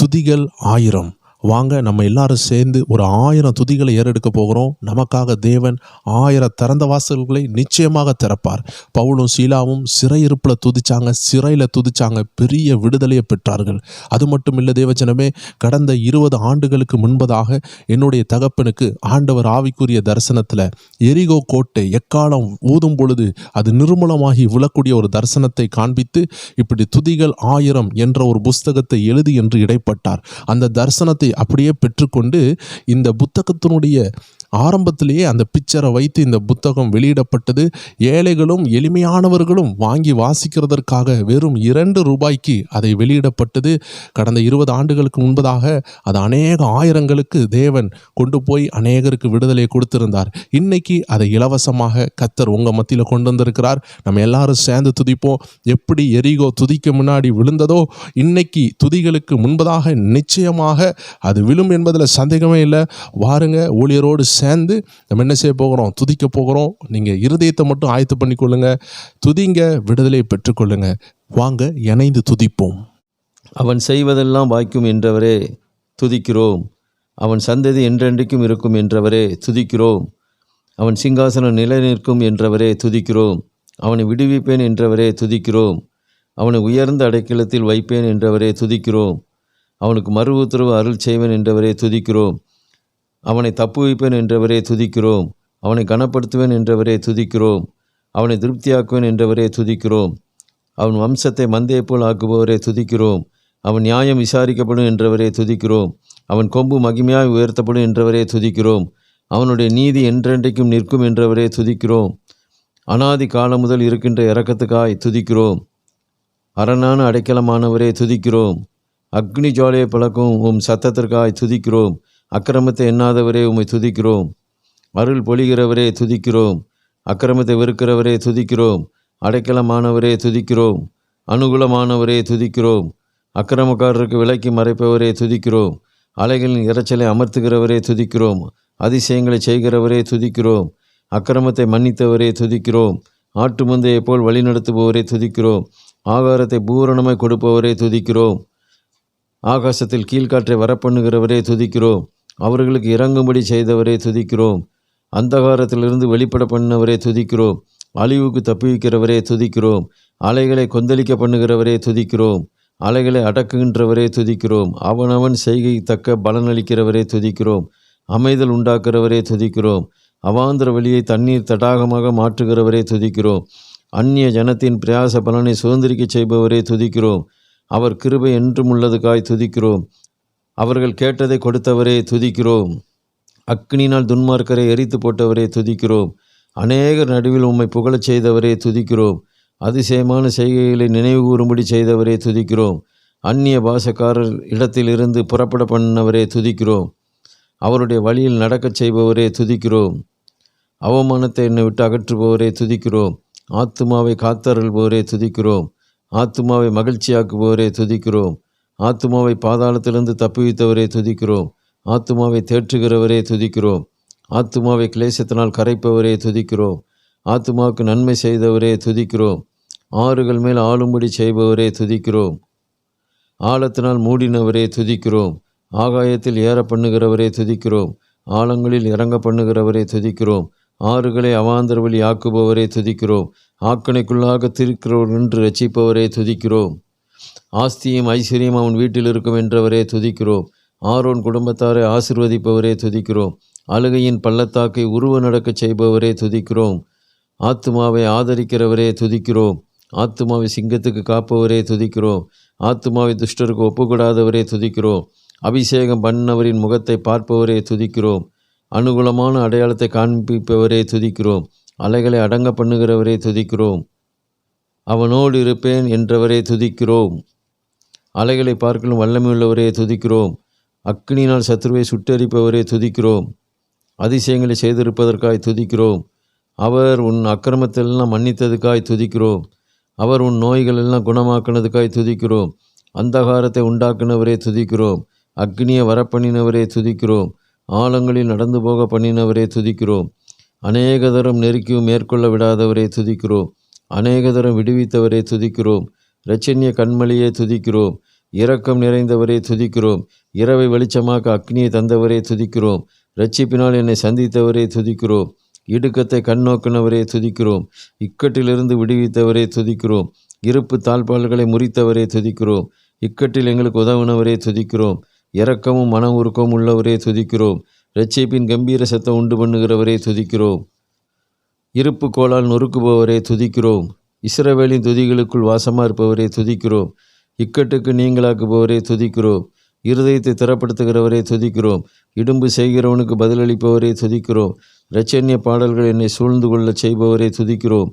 துதிகள் 1000. வாங்க நம்ம எல்லாரும் சேர்ந்து ஒரு 1000 துதிகளை ஏறெடுக்க போகிறோம். நமக்காக தேவன் 1000 திறந்த வாசல்களை நிச்சயமாக திறப்பார். பவுலும் சீலாவும் சிறையிருப்பில் துதிச்சாங்க, சிறையில் துதிச்சாங்க, பெரிய விடுதலையை பெற்றார்கள். அது மட்டும் இல்லை தேவஜனமே, கடந்த 20 ஆண்டுகளுக்கு முன்பதாக என்னுடைய தகப்பனுக்கு ஆண்டவர் ஆவிக்குரிய தரிசனத்தில் எரிகோ கோட்டை எக்காலம் ஊதும் பொழுது அது நிர்மூலமாகி விழக்கூடிய ஒரு தரிசனத்தை காண்பித்து இப்படி துதிகள் 1000 என்ற ஒரு புஸ்தகத்தை எழுதி என்று இடைப்பட்டார். அந்த தரிசனத்தை அப்படியே பெற்றுக்கொண்டு இந்த புத்தகத்தினுடைய ஆரம்பத்திலேயே அந்த பிக்சரை வைத்து இந்த புத்தகம் வெளியிடப்பட்டது. ஏழைகளும் எளிமையானவர்களும் வாங்கி வாசிக்கிறதற்காக வெறும் 2 ரூபாய்க்கு அதை வெளியிடப்பட்டது. கடந்த 20 ஆண்டுகளுக்கு முன்பதாக அது அநேக ஆயிரங்களுக்கு தேவன் கொண்டு போய் அநேகருக்கு விடுதலை கொடுத்திருந்தார். இன்னைக்கு அதை இலவசமாக கர்த்தர் உங்கள் மத்தியில் கொண்டு வந்திருக்கிறார். நம்ம எல்லாரும் சேர்ந்து துதிப்போம். எப்படி எரிகோ துதிக்க முன்னாடி விழுந்ததோ, இன்னைக்கு துதிகளுக்கு முன்பதாக நிச்சயமாக அது விழும் என்பதில் சந்தேகமே இல்லை. வாருங்க, ஊழியரோடு சேர்ந்து நம்ம என்ன செய்ய போகிறோம்? துதிக்க போகிறோம். நீங்கள் இருதயத்தை மட்டும் ஆயத்து பண்ணிக்கொள்ளுங்க, துதிங்க, விடுதலை பெற்றுக்கொள்ளுங்க. வாங்க இணைந்து துதிப்போம். அவன் செய்வதெல்லாம் வாய்க்கும் என்றவரே துதிக்கிறோம். அவன் சந்ததி என்றென்றைக்கும் இருக்கும் என்றவரே துதிக்கிறோம். அவன் சிங்காசனம் நிலை நிற்கும் என்றவரே துதிக்கிறோம். அவனை விடுவிப்பேன் என்றவரே துதிக்கிறோம். அவனை உயர்ந்த அடைக்கலத்தில் வைப்பேன் என்றவரே துதிக்கிறோம். அவனுக்கு மறு உத்தரவு அருள் செய்வேன் என்றவரே துதிக்கிறோம். அவனை தப்புவிப்பேன் என்றவரே துதிக்கிறோம். அவனை கனப்படுத்துவேன் என்றவரே துதிக்கிறோம். அவனை திருப்தியாக்குவேன் என்றவரே துதிக்கிறோம். அவன் வம்சத்தை மந்தையை போல் ஆக்குபவரே துதிக்கிறோம். அவன் நியாயம் விசாரிக்கப்படும் என்றவரே துதிக்கிறோம். அவன் கொம்பு மகிமையாய் உயர்த்தப்படும் என்றவரே துதிக்கிறோம். அவனுடைய நீதி என்றென்றைக்கும் நிற்கும் என்றவரே துதிக்கிறோம். அனாதி காலம் முதல் இருக்கின்ற இரக்கத்துக்காய் துதிக்கிறோம். அரணான அடைக்கலமானவரே துதிக்கிறோம். அக்னி ஜுவாலையை பழக்கும் உம் சத்தத்திற்காய் துதிக்கிறோம். அக்கிரமத்தை எண்ணாதவரே உம்மை துதிக்கிறோம். அருள் பொழிகிறவரே துதிக்கிறோம். அக்கிரமத்தை வெறுக்கிறவரே துதிக்கிறோம். அடைக்கலமானவரே துதிக்கிறோம். அனுகூலமானவரே துதிக்கிறோம். அக்கிரமக்காரருக்கு விலக்கி மறைப்பவரே துதிக்கிறோம். அலைகளின் இரைச்சலை அமர்த்துகிறவரே துதிக்கிறோம். அதிசயங்களை செய்கிறவரே துதிக்கிறோம். அக்கிரமத்தை மன்னித்தவரே துதிக்கிறோம். ஆட்டு மந்தையைப் போல் வழிநடத்துபவரே துதிக்கிறோம். ஆகாரத்தை பூரணமாய் கொடுப்பவரே துதிக்கிறோம். ஆகாசத்தில் கீழ்காற்றை வரப்பண்ணுகிறவரே துதிக்கிறோம். அவர்களுக்கு இறங்கும்படி செய்தவரே துதிக்கிறோம். அந்தகாரத்திலிருந்து வெளிப்பட பண்ணவரே துதிக்கிறோம். அழிவுக்கு தப்புவிக்கிறவரே துதிக்கிறோம். அலைகளை கொந்தளிக்க பண்ணுகிறவரே துதிக்கிறோம். அலைகளை அடக்குகின்றவரே துதிக்கிறோம். அவனவன் செய்கை தக்க பலனளிக்கிறவரே துதிக்கிறோம். அமைதல் உண்டாக்குறவரே துதிக்கிறோம். அவாந்திர வழியை தண்ணீர் தடாகமாக மாற்றுகிறவரே துதிக்கிறோம். அந்நிய ஜனத்தின் பிரயாச பலனை சுதந்திரிக்க செய்பவரே துதிக்கிறோம். அவர் கிருபை என்றும் உள்ளதுக்காய் துதிக்கிறோம். அவர்கள் கேட்டதை கொடுத்தவரே துதிக்கிறோம். அக்னினால் துன்மார்க்கரை எரித்து போட்டவரே துதிக்கிறோம். அநேகர் நடுவில் உம்மை புகழச் செய்தவரே துதிக்கிறோம். அதிசயமான செய்கைகளை நினைவு கூறும்படி செய்தவரே துதிக்கிறோம். அந்நிய பாசக்காரர் இடத்திலிருந்து புறப்பட பண்ணவரே துதிக்கிறோம். அவருடைய வழியில் நடக்கச் செய்பவரே துதிக்கிறோம். அவமானத்தை என்னை விட்டு அகற்றுபவரே துதிக்கிறோம். ஆத்துமாவை காத்தருள்பவரே துதிக்கிறோம். ஆத்துமாவை மகிழ்ச்சியாக்குபவரே துதிக்கிறோம். ஆத்துமாவை பாதாளத்திலிருந்து தப்புவித்தவரே துதிக்கிறோம். ஆத்துமாவை தேற்றுகிறவரே துதிக்கிறோம். ஆத்துமாவை கிளேசத்தினால் கரைப்பவரே துதிக்கிறோம். ஆத்துமாவுக்கு நன்மை செய்தவரே துதிக்கிறோம். ஆறுகள் மேல் ஆளும்படி செய்பவரே துதிக்கிறோம். ஆழத்தினால் மூடினவரே துதிக்கிறோம். ஆகாயத்தில் ஏற பண்ணுகிறவரே துதிக்கிறோம். ஆழங்களில் இறங்க பண்ணுகிறவரே துதிக்கிறோம். ஆறுகளை அவாந்தர வழி ஆக்குபவரே துதிக்கிறோம். ஆக்கணைக்குள்ளாக திருக்கிறவர் நின்று ரட்சிப்பவரே துதிக்கிறோம். ஆஸ்தியும் ஐஸ்வர்யம் அவன் வீட்டில் இருக்கும் என்றவரே துதிக்கிறோம். ஆரோன் குடும்பத்தாரை ஆசிர்வதிப்பவரே துதிக்கிறோம். அழுகையின் பள்ளத்தாக்கை உருவ நடக்கச் செய்பவரே துதிக்கிறோம். ஆத்துமாவை ஆதரிக்கிறவரே துதிக்கிறோம். ஆத்துமாவை சிங்கத்துக்கு காப்பவரே துதிக்கிறோம். ஆத்துமாவை துஷ்டருக்கு ஒப்புக்கூடாதவரே துதிக்கிறோம். அபிஷேகம் பண்ணவரின் முகத்தை பார்ப்பவரே துதிக்கிறோம். அனுகூலமான அடையாளத்தை காண்பிப்பவரே துதிக்கிறோம். அலைகளை அடங்க பண்ணுகிறவரே துதிக்கிறோம். அவனோடு இருப்பேன் என்றவரே துதிக்கிறோம். அலைகளை பார்க்கலும் வல்லமையுள்ளவரே துதிக்கிறோம். அக்னியினால் சத்ருவை சுட்டரிப்பவரே துதிக்கிறோம். அதிசயங்களை செய்திருப்பதற்காய் துதிக்கிறோம். அவர் உன் அக்கிரமத்தெல்லாம் மன்னித்ததுக்காய் துதிக்கிறோம். அவர் உன் நோய்களெல்லாம் குணமாக்கினதுக்காய் துதிக்கிறோம். அந்தகாரத்தை உண்டாக்குனவரே துதிக்கிறோம். அக்னியை வரப்பண்ணினவரே துதிக்கிறோம். ஆழங்களில் நடந்து போக பண்ணினவரே துதிக்கிறோம். அநேக தரம் நெருக்கியும் மேற்கொள்ள விடாதவரே துதிக்கிறோம். அநேக தரம் விடுவித்தவரே துதிக்கிறோம். இரட்சணிய கண்மலையே துதிக்கிறோம். இரக்கம் நிறைந்தவரே துதிக்கிறோம். இரவை வெளிச்சமாக்க அக்னியை தந்தவரே துதிக்கிறோம். இரட்சிப்பினால் என்னை சந்தித்தவரே துதிக்கிறோம். இடுக்கத்தை கண்ணோக்கினவரே துதிக்கிறோம். இக்கட்டிலிருந்து விடுவித்தவரே துதிக்கிறோம். இருப்பு தாழ்பால்களை முறித்தவரே துதிக்கிறோம். இக்கட்டில் எங்களுக்கு உதவுனவரே துதிக்கிறோம். இரக்கமும் மன உருக்கமும் உள்ளவரே துதிக்கிறோம். இரட்சிப்பின் கம்பீர சத்தம் உண்டு பண்ணுகிறவரே துதிக்கிறோம். இருப்பு கோலால் நொறுக்குபவரே துதிக்கிறோம். இஸ்ரவேலின் துதிகளுக்குள் வாசமாக இருப்பவரே துதிக்கிறோம். இக்கட்டுக்கு நீங்களாக்குபவரே துதிக்கிறோம். இருதயத்தை திறப்படுத்துகிறவரே துதிக்கிறோம். இடும்பு செய்கிறவனுக்கு பதிலளிப்பவரே துதிக்கிறோம். இரட்சண்ய பாடல்கள் என்னை சூழ்ந்து கொள்ள செய்பவரே துதிக்கிறோம்.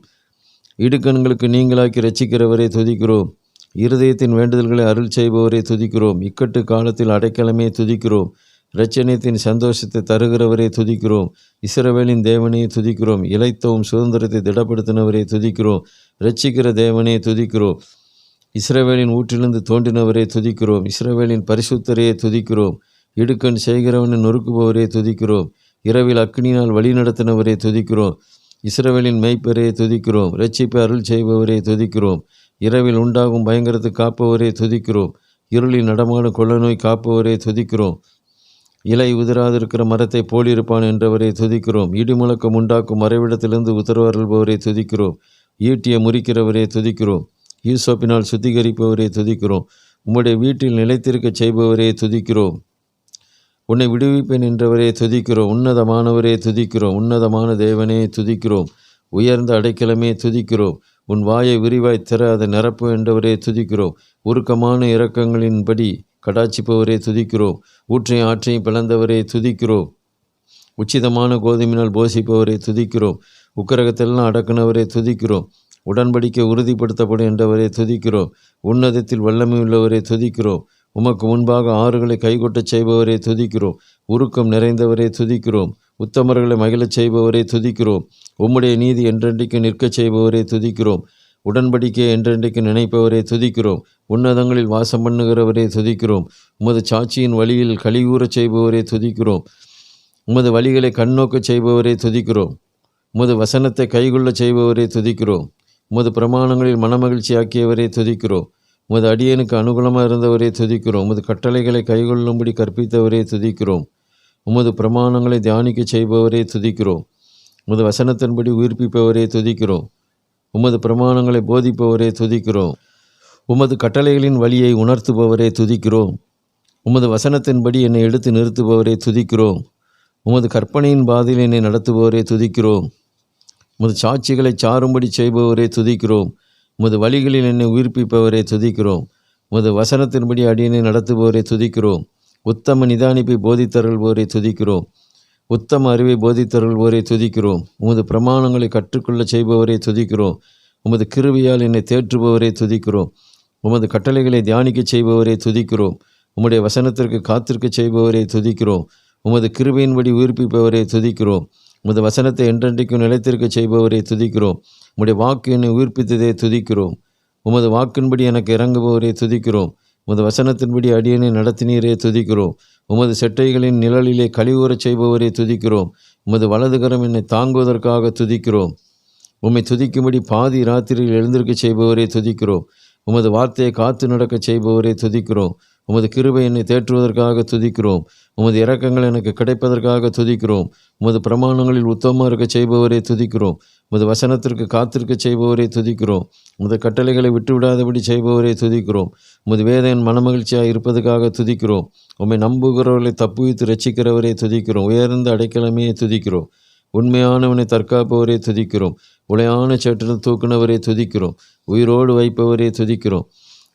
இடுக்கண்களுக்கு நீங்களாக்கி ரட்சிக்கிறவரே துதிக்கிறோம். இருதயத்தின் வேண்டுதல்களை அருள் செய்பவரே துதிக்கிறோம். இக்கட்டு காலத்தில் அடைக்கலமே துதிக்கிறோம். இரட்சணியத்தின் சந்தோஷத்தை தருகிறவரே துதிக்கிறோம். இஸ்ரவேலின் தேவனே துதிக்கிறோம். இளைத்தவும் சுதந்திரத்தை திடப்படுத்தினவரே துதிக்கிறோம். இரட்சிக்கிற தேவனே துதிக்கிறோம். இஸ்ரவேலின் ஊற்றிலிருந்து தோன்றினவரே துதிக்கிறோம். இஸ்ரவேலின் பரிசுத்தரையே துதிக்கிறோம். இடுக்கண் செய்கிறவனை நொறுக்குபவரே துதிக்கிறோம். இரவில் அக்னியினால் வழி நடத்தினவரே துதிக்கிறோம். இஸ்ரவேலின் மெய்ப்பரே துதிக்கிறோம். இரட்சிப்பை அருள் செய்பவரே துதிக்கிறோம். இரவில் உண்டாகும் பயங்கரத்தை காப்பவரே துதிக்கிறோம். இருளில் நடமாடும் கொள்ள நோய் காப்பவரே துதிக்கிறோம். இலை உதிராதிருக்கிற மரத்தை போலிருப்பான் என்றவரை துதிக்கிறோம். இடிமுழக்கம் உண்டாக்கும் மறைவிடத்திலிருந்து உத்தரவருள்பவரை துதிக்கிறோம். ஈட்டியை முறிக்கிறவரே துதிக்கிறோம். ஈசோப்பினால் சுத்திகரிப்பவரே துதிக்கிறோம். உம்முடைய வீட்டில் நிலைத்திருக்க செய்பவரே துதிக்கிறோம். உன்னை விடுவிப்பேன் என்றவரே துதிக்கிறோம். உன்னதமானவரே துதிக்கிறோம். உன்னதமான தேவனே துதிக்கிறோம். உயர்ந்த அடைக்கலமே துதிக்கிறோம். உன் வாயை விரிவாய் திற, அதை நிரப்பு என்றவரே துதிக்கிறோம். உருக்கமான இரக்கங்களின்படி கடாட்சிப்பவரே துதிக்கிறோம். ஊற்றையும் ஆற்றையும் பிளந்தவரே துதிக்கிறோம். உச்சிதமான கோதுமையினால் போஷிப்பவரே துதிக்கிறோம். உக்கிரகத்தெல்லாம் அடக்குனவரே துதிக்கிறோம். உடன்படிக்கை உறுதிப்படுத்தப்படும் என்றவரே துதிக்கிறோம். உன்னதத்தில் வல்லமை உள்ளவரே துதிக்கிறோம். உமக்கு முன்பாக ஆறுகளை கைகொட்டச் செய்பவரே துதிக்கிறோம். உருக்கம் நிறைந்தவரே துதிக்கிறோம். உத்தமர்களை மகிழச் செய்பவரே துதிக்கிறோம். உம்முடைய நீதி என்றென்றைக்கு நிற்கச் செய்பவரே துதிக்கிறோம். உடன்படிக்கையை என்றென்றைக்கு நினைப்பவரே துதிக்கிறோம். உன்னதங்களில் வாசம் பண்ணுகிறவரே துதிக்கிறோம். உமது சாட்சியின் வழியில் கலிகூறச் செய்பவரே துதிக்கிறோம். உமது வழிகளை கண்ணோக்கச் செய்பவரே துதிக்கிறோம். உமது வசனத்தை கைகொள்ளச் செய்பவரே துதிக்கிறோம். உமது பிரமாணங்களில் மனமகிழ்ச்சி ஆக்கியவரே துதிக்கிறோம். உமது அடியனுக்கு அனுகூலமாக இருந்தவரே துதிக்கிறோம். உமது கட்டளைகளை கைகொள்ளும்படி கற்பித்தவரே துதிக்கிறோம். உமது பிரமாணங்களை தியானிக்க செய்பவரே துதிக்கிறோம். உமது வசனத்தின்படி உயிர்ப்பிப்பவரே துதிக்கிறோம். உமது பிரமாணங்களை போதிப்பவரே துதிக்கிறோம். உமது கட்டளைகளின் வழியை உணர்த்துபவரே துதிக்கிறோம். உமது வசனத்தின்படி என்னை எடுத்து நிறுத்துபவரே துதிக்கிறோம். உமது கற்பனையின் பாதையில் என்னை நடத்துபவரே துதிக்கிறோம். உமது சாட்சிகளை சாரும்படி செய்பவரே துதிக்கிறோம். உமது வழிகளில் என்னை உயிர்ப்பிப்பவரே துதிக்கிறோம். உமது வசனத்தின்படி அடியனை நடத்துபவரே துதிக்கிறோம். உத்தம நிதானிப்பை போதித்தருள்பவரை துதிக்கிறோம். உத்தம அறிவை போதித்தருள்பவரை துதிக்கிறோம். உமது பிரமாணங்களை கற்றுக்கொள்ள செய்பவரை துதிக்கிறோம். உமது கிருபையால் என்னை தேற்றுபவரை துதிக்கிறோம். உமது கட்டளைகளை தியானிக்க செய்பவரை துதிக்கிறோம். உம்முடைய வசனத்திற்கு காத்திருக்க செய்பவரை துதிக்கிறோம். உமது கிருபையின்படி உயிர்ப்பிப்பவரை துதிக்கிறோம். உமது வசனத்தை என்றென்றைக்கும் நிலைத்திருக்க செய்பவரை துதிக்கிறோம். உம்முடைய வாக்கு என்னை உயிர்ப்பித்ததே துதிக்கிறோம். உமது வாக்கின்படி எனக்கு இறங்குபவரை துதிக்கிறோம். உமது வசனத்தின்படி அடியனை நடத்தினீரே துதிக்கிறோம். உமது செட்டைகளின் நிழலிலே கலிகூறச் செய்பவரை துதிக்கிறோம். உமது வலதுகரம் என்னை தாங்குவதற்காக துதிக்கிறோம். உம்மை துதிக்கும்படி பாதி ராத்திரியில் எழுந்திருக்க செய்பவரை துதிக்கிறோம். உமது வார்த்தையை காத்து நடக்க செய்பவரை துதிக்கிறோம். உமது கிருபை என்னை தேற்றுவதற்காக துதிக்கிறோம். உமது இரக்கங்கள் எனக்கு கிடைப்பதற்காக துதிக்கிறோம். உமது பிரமாணங்களில் உத்தமமாக இருக்க செய்பவரை துதிக்கிறோம். உமது வசனத்திற்கு காத்திருக்க செய்பவரை துதிக்கிறோம். உமது கட்டளைகளை விட்டுவிடாதபடி செய்பவரை துதிக்கிறோம். உமது வேதன் மனமகிழ்ச்சியாக இருப்பதற்காக துதிக்கிறோம். உம்மை நம்புகிறவர்களை தப்புவித்து ரட்சிக்கிறவரை துதிக்கிறோம். உயர்ந்த அடைக்கலமே துதிக்கிறோம். உண்மையானவனை தற்காப்பவரே துதிக்கிறோம். உளையான சேற்றில் தூக்குனவரே துதிக்கிறோம். உயிரோடு வைப்பவரே துதிக்கிறோம்.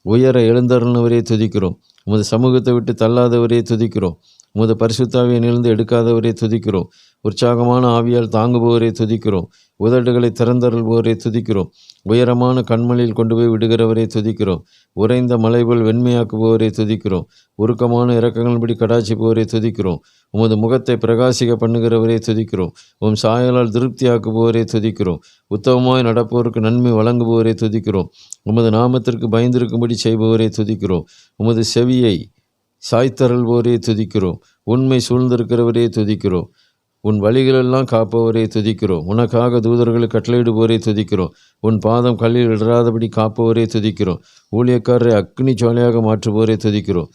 உயர எழுந்தருளவரே துதிக்கிறோம். உமது சமூகத்தை விட்டு தள்ளாதவரே துதிக்கிறோம். உமது பரிசுத்தாவியை நிலந்து எடுக்காதவரே துதிக்கிறோம். உற்சாகமான ஆவியால் தாங்குபவரே துதிக்கிறோம். உதடுகளை திறந்தருள்பவரே துதிக்கிறோம். உயரமான கண்மலையில் கொண்டு போய் விடுகிறவரே துதிக்கிறோம். உறைந்த மலைபோல் வெண்மையாக்குபவரே துதிக்கிறோம். உருக்கமான இரக்கங்களின்படி கடாட்சிப்பவரே துதிக்கிறோம். உமது முகத்தை பிரகாசிக்க பண்ணுகிறவரே துதிக்கிறோம். உம் சாயலால் திருப்தியாக்குபவரே துதிக்கிறோம். உத்தமமாய் நடப்பவருக்கு நன்மை வழங்குபவரே துதிக்கிறோம். உமது நாமத்திற்கு பயந்திருக்கும்படி செய்பவரே துதிக்கிறோம். உமது செவியை சாய்த்தருள்பவரே துதிக்கிறோம். உண்மை சூழ்ந்திருக்கிறவரே துதிக்கிறோம். உன் வழிகளெல்லாம் காப்பவரே துதிக்கிறோம். உனக்காக தூதர்களை கட்டளையிடுவோரே துதிக்கிறோம். உன் பாதம் கல்லில் இடராதபடி காப்பவரே துதிக்கிறோம். ஊழியக்காரரை அக்னி சோலையாக மாற்றுவோரே துதிக்கிறோம்.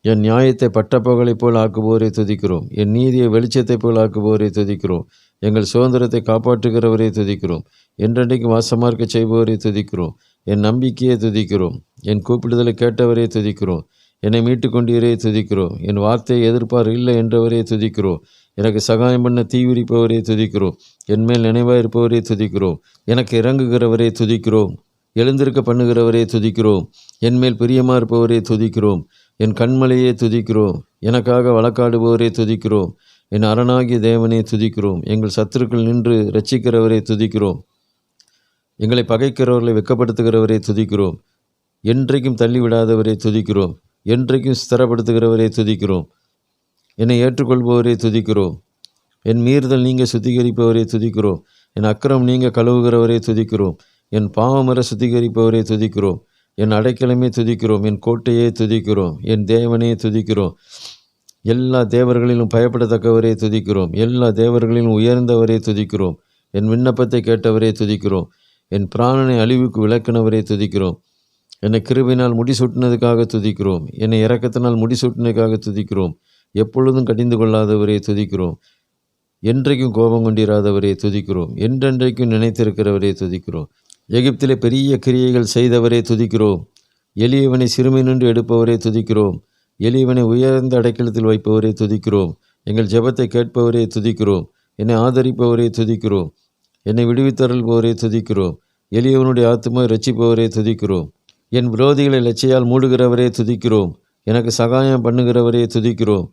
என் நியாயத்தை பட்டப்பகலைப் போல் ஆக்குவோரே துதிக்கிறோம். என் நீதியை வெளிச்சத்தைப் போல் ஆக்குவோரே துதிக்கிறோம். எங்கள் சுதந்திரத்தை காப்பாற்றுகிறவரே துதிக்கிறோம். என்றென்றைக்கு வாசமார்க்க செய்பவரே துதிக்கிறோம். என் நம்பிக்கையை துதிக்கிறோம். என் கூப்பிடுதலை கேட்டவரே துதிக்கிறோம். என்னை மீட்டு கொண்டீரே துதிக்கிறோம். என் வார்த்தையை எதிர்ப்பார் இல்லை என்றவரே துதிக்கிறோம். எனக்கு சகாயம் பண்ண தீவிரிப்பவரே துதிக்கிறோம். என் மேல் நினைவாயிருப்பவரே துதிக்கிறோம். எனக்கு இறங்குகிறவரே துதிக்கிறோம். எழுந்திருக்க பண்ணுகிறவரே துதிக்கிறோம். என் மேல் பிரியமாக இருப்பவரே துதிக்கிறோம். என் கண்மலையே துதிக்கிறோம். எனக்காக வழக்காடுபவரே துதிக்கிறோம். என் அரணாகிய தேவனே துதிக்கிறோம். எங்கள் சத்துருக்கள் நின்று இரட்சிக்கிறவரே துதிக்கிறோம். எங்களை பகைக்கிறவர்களை வெட்கப்படுத்துகிறவரே துதிக்கிறோம். என்றைக்கும் தள்ளிவிடாதவரே துதிக்கிறோம். என்றைக்கும் ஸ்திரப்படுத்துகிறவரே துதிக்கிறோம். என்னை ஏற்றுக்கொள்பவரே துதிக்கிறோம். என் மீறுதல் நீங்க சுத்திகரிப்பவரே துதிக்கிறோம். என் அக்கிரம் நீங்க கழுவுகிறவரே துதிக்கிறோம். என் பாவமர சுத்திகரிப்பவரே துதிக்கிறோம். என் அடைக்கலமே துதிக்கிறோம். என் கோட்டையே துதிக்கிறோம். என் தேவனே துதிக்கிறோம். எல்லா தேவர்களிலும் பயப்படத்தக்கவரே துதிக்கிறோம். எல்லா தேவர்களிலும் உயர்ந்தவரே துதிக்கிறோம். என் விண்ணப்பத்தை கேட்டவரே துதிக்கிறோம். என் பிராணனை அழிவுக்கு விளக்கினவரே துதிக்கிறோம். என்னை கிருபையினால் முடிசூட்டினதுக்காக துதிக்கிறோம். என்னை இரக்கத்தினால் முடிசூட்டினதுக்காக துதிக்கிறோம். எப்பொழுதும் கடிந்து கொள்ளாதவரே துதிக்கிறோம். என்றைக்கும் கோபம் கொண்டிராதவரே துதிக்கிறோம். என்றென்றைக்கும் நினைத்திருக்கிறவரே துதிக்கிறோம். எகிப்திலே பெரிய கிரியைகள் செய்தவரே துதிக்கிறோம். எளியவனை சிறுமை நின்று எடுப்பவரே துதிக்கிறோம். எளியவனை உயர்ந்த அடைக்கலத்தில் வைப்பவரே துதிக்கிறோம். எங்கள் ஜெபத்தை கேட்பவரே துதிக்கிறோம். என்னை ஆதரிப்பவரே துதிக்கிறோம். என்னை விடுவித்தருள்பவரே துதிக்கிறோம். எளியவனுடைய ஆத்துமா இரட்சிப்பவரே துதிக்கிறோம். என் விரோதிகளை லட்சியால் மூடுகிறவரே துதிக்கிறோம். எனக்கு சகாயம் பண்ணுகிறவரே துதிக்கிறோம்.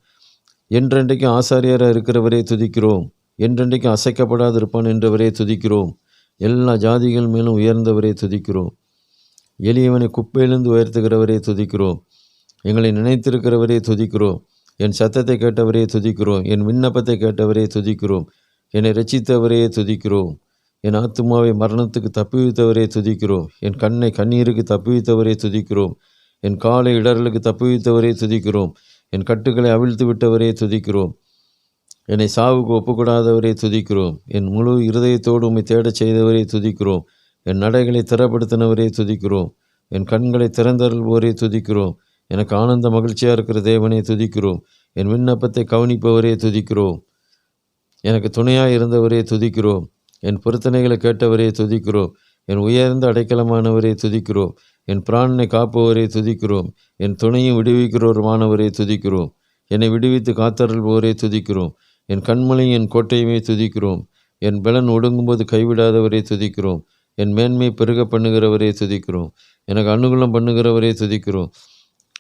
என்றென்றைக்கும் ஆசாரியராக இருக்கிறவரே துதிக்கிறோம். என்றென்றைக்கும் அசைக்கப்படாது இருப்பான் என்றவரே துதிக்கிறோம். எல்லா ஜாதிகள் மேலும் உயர்ந்தவரே துதிக்கிறோம். எளியவனை குப்பையிலிருந்து உயர்த்துகிறவரே துதிக்கிறோம். எங்களை நினைத்திருக்கிறவரே துதிக்கிறோம். என் சத்தத்தை கேட்டவரே துதிக்கிறோம். என் விண்ணப்பத்தை கேட்டவரே துதிக்கிறோம். என்னை இரட்சித்தவரே துதிக்கிறோம். என் ஆத்துமாவை மரணத்துக்கு தப்புவித்தவரே துதிக்கிறோம். என் கண்ணை கண்ணீருக்கு தப்புவித்தவரே துதிக்கிறோம். என் காலை இடரலுக்கு தப்புவித்தவரே துதிக்கிறோம். என் கட்டுக்களை அவிழ்த்து விட்டவரே துதிக்கிறோம். என்னை சாவுக்கு ஒப்புக்கூடாதவரே துதிக்கிறோம். என் முழு இருதயத்தோடு உம்மை தேடச் செய்தவரே துதிக்கிறோம். என் நடைகளை திறப்படுத்தினவரே துதிக்கிறோம். என் கண்களை திறந்தருள்வோரே துதிக்கிறோம். எனக்கு ஆனந்த மகிழ்ச்சியாக இருக்கிற தேவனே துதிக்கிறோம். என் விண்ணப்பத்தை கவனிப்பவரே துதிக்கிறோம். எனக்கு துணையாக இருந்தவரே துதிக்கிறோம். என் பொருத்தனைகளை கேட்டவரே துதிக்கிறோம். என் உயர்ந்த அடைக்கலமானவரே துதிக்கிறோம். என் பிராணனை காப்பவரே துதிக்கிறோம். என் துணையும் விடுவிக்கிறவருமானவரே துதிக்கிறோம். என்னை விடுவித்து காத்தருள்பவரே துதிக்கிறோம். என் கண்மலையும் என் கோட்டையுமே துதிக்கிறோம். என் பலன் ஒடுங்கும்போது கைவிடாதவரே துதிக்கிறோம். என் மேன்மை பெருக பண்ணுகிறவரே துதிக்கிறோம். எனக்கு அனுகூலம் பண்ணுகிறவரே துதிக்கிறோம்.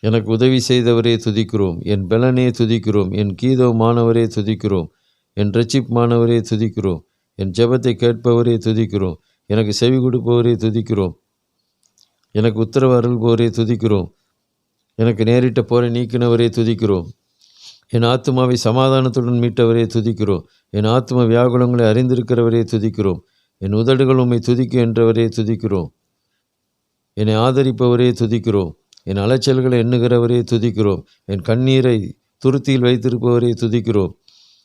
எனக்கு உதவி செய்தவரே துதிக்கிறோம். என் பலனே துதிக்கிறோம். என் கீதமானவரே துதிக்கிறோம். என் இரட்சிப்புமானவரே துதிக்கிறோம். என் ஜெபத்தை கேட்பவரே துதிக்கிறோம். எனக்கு செவி கொடுப்பவரே துதிக்கிறோம். எனக்கு உத்தரவு அருள்பவரே துதிக்கிறோம். எனக்கு நேரிட்ட போரை நீக்கினவரே துதிக்கிறோம். என் ஆத்துமாவை சமாதானத்துடன் மீட்டவரே துதிக்கிறோம். என் ஆத்தும வியாகுலங்களை அறிந்திருக்கிறவரே துதிக்கிறோம். என் உதடுகள் உம்மை துதிக்கும் என்றவரே துதிக்கிறோம். என்னை ஆதரிப்பவரே துதிக்கிறோம். என் அலைச்சல்களை எண்ணுகிறவரே துதிக்கிறோம். என் கண்ணீரை துருத்தியில் வைத்திருப்பவரே துதிக்கிறோம்.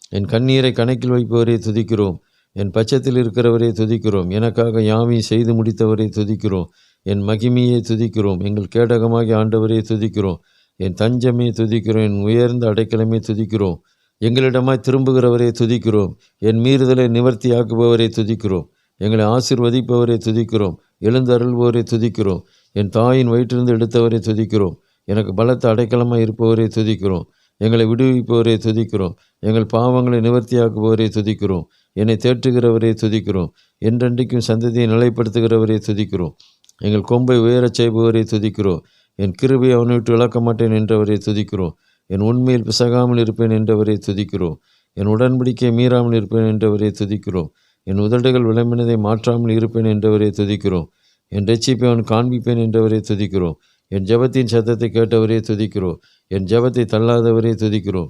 என் கண்ணீரை கணக்கில் வைப்பவரே துதிக்கிறோம். என் பட்சத்தில் இருக்கிறவரே துதிக்கிறோம். எனக்காக யாவையும் செய்து முடித்தவரே துதிக்கிறோம். என் மகிமையை துதிக்கிறோம். எங்கள் கேடகமாகி ஆண்டவரே துதிக்கிறோம். என் தஞ்சமே துதிக்கிறோம். என் உயர்ந்த அடைக்கலமே துதிக்கிறோம். எங்களிடமாய் திரும்புகிறவரே துதிக்கிறோம். என் மீறுதலை நிவர்த்தியாக்குபவரே துதிக்கிறோம். எங்களை ஆசீர்வதிப்பவரே துதிக்கிறோம். எழுந்தருள்பவரே துதிக்கிறோம். என் தாயின் வயிற்றிலிருந்து எடுத்தவரே துதிக்கிறோம். எனக்கு பலத்த அடைக்கலமாக இருப்பவரே துதிக்கிறோம். எங்களை விடுவிப்பவரே துதிக்கிறோம். எங்கள் பாவங்களை நிவர்த்தியாக்குபவரே துதிக்கிறோம். என்னை தேற்றுகிறவரே துதிக்கிறோம். என்றென்றைக்கும் சந்ததியை நிலைப்படுத்துகிறவரே துதிக்கிறோம். எங்கள் கொம்பை உயரச் செய்பவரே துதிக்கிறோம். என் கிருபையை அவனை விட்டு விளக்க மாட்டேன் என்றவரே துதிக்கிறோம். என் உண்மையில் பிசகாமல் இருப்பேன் என்றவரே துதிக்கிறோம். என் உடன்படிக்கையை மீறாமல் இருப்பேன் என்றவரே துதிக்கிறோம். என் உதடுகள் விளம்பினதை மாற்றாமல் இருப்பேன் என்றவரே துதிக்கிறோம். என் இரட்சிப்பை அவன் காண்பிப்பேன் என்றவரே துதிக்கிறோம். என் ஜெபத்தின் சத்தத்தை கேட்டவரே துதிக்கிறோம். என் ஜெபத்தை தள்ளாதவரே துதிக்கிறோம்.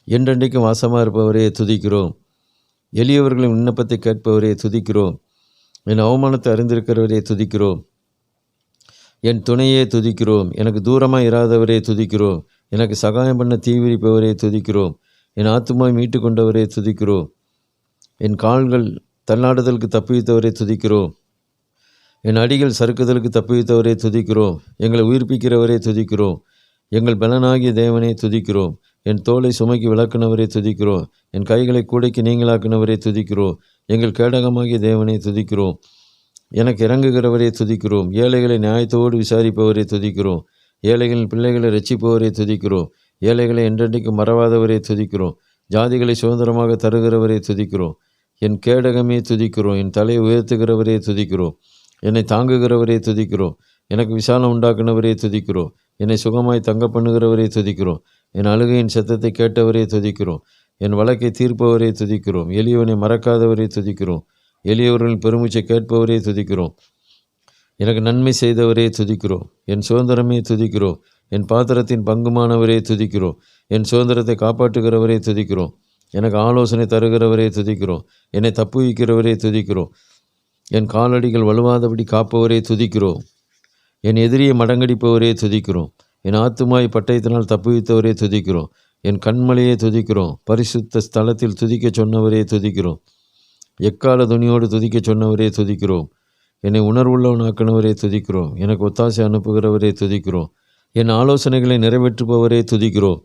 என்றென்றைக்கும் வாசமாக இருப்பவரே துதிக்கிறோம். எளியவர்களின் விண்ணப்பத்தை கேட்பவரே துதிக்கிறோம். என் அவமானத்தை அறிந்திருக்கிறவரே துதிக்கிறோம். என் துணையே துதிக்கிறோம். எனக்கு தூரமாக இராதவரே துதிக்கிறோம். எனக்கு சகாயம் பண்ண தீவிரிப்பவரே துதிக்கிறோம். என் ஆத்துமாவை மீட்டு கொண்டவரே துதிக்கிறோம். என் கால்கள் தள்ளாடுதலுக்கு தப்புவித்தவரே துதிக்கிறோம். என் அடிகள் சறுக்குதலுக்கு தப்புவித்தவரே துதிக்கிறோம். எங்களை உயிர்ப்பிக்கிறவரே துதிக்கிறோம். எங்கள் பலனாகிய தேவனே துதிக்கிறோம். என் தோலை சுமைக்கு விளக்குனவரே துதிக்கிறோம். என் கைகளை கூடைக்கு நீங்களாக்குனவரே துதிக்கிறோம். எங்கள் கேடகமாகிய தேவனே துதிக்கிறோம். எனக்கு இறங்குகிறவரே துதிக்கிறோம். ஏழைகளை நியாயத்தோடு விசாரிப்பவரே துதிக்கிறோம். ஏழைகளின் பிள்ளைகளை ரட்சிப்பவரே துதிக்கிறோம். ஏழைகளை என்றென்றைக்கு மறவாதவரே துதிக்கிறோம். ஜாதிகளை சுதந்திரமாக தருகிறவரே துதிக்கிறோம். என் கேடகமே துதிக்கிறோம். என் தலையை உயர்த்துகிறவரே துதிக்கிறோம். என்னை தாங்குகிறவரே துதிக்கிறோம். எனக்கு விசாலம் உண்டாக்குனவரே துதிக்கிறோம். என்னை சுகமாய் தங்க பண்ணுகிறவரே துதிக்கிறோம். என் அழுகையின் சத்தத்தை கேட்டவரே துதிக்கிறோம். என் வழக்கை தீர்ப்பவரே துதிக்கிறோம். எளியவனை மறக்காதவரே துதிக்கிறோம். எளியவர்களின் பெருமூச்சை கேட்பவரே துதிக்கிறோம். எனக்கு நன்மை செய்தவரே துதிக்கிறோம். என் சுதந்திரமே துதிக்கிறோம். என் பாத்திரத்தின் பங்குமானவரே துதிக்கிறோம். என் சுதந்திரத்தை காப்பாற்றுகிறவரே துதிக்கிறோம். எனக்கு ஆலோசனை தருகிறவரே துதிக்கிறோம். என்னை தப்புவிக்கிறவரே துதிக்கிறோம். என் காலடிகள் வலுவாதபடி காப்பவரே துதிக்கிறோம். என் எதிரியை மடங்கடிப்பவரே துதிக்கிறோம். என் ஆத்துமாய் பட்டயத்தினால் தப்புவித்தவரே துதிக்கிறோம். என் கண்மலையே துதிக்கிறோம். பரிசுத்த ஸ்தலத்தில் துதிக்கச் சொன்னவரே துதிக்கிறோம். எக்கால துணியோடு துதிக்கச் சொன்னவரே துதிக்கிறோம். என்னை உணர்வுள்ளவனாக்கினவரே துதிக்கிறோம். எனக்கு ஒத்தாசை அனுப்புகிறவரே துதிக்கிறோம். என் ஆலோசனைகளை நிறைவேற்றுபவரே துதிக்கிறோம்.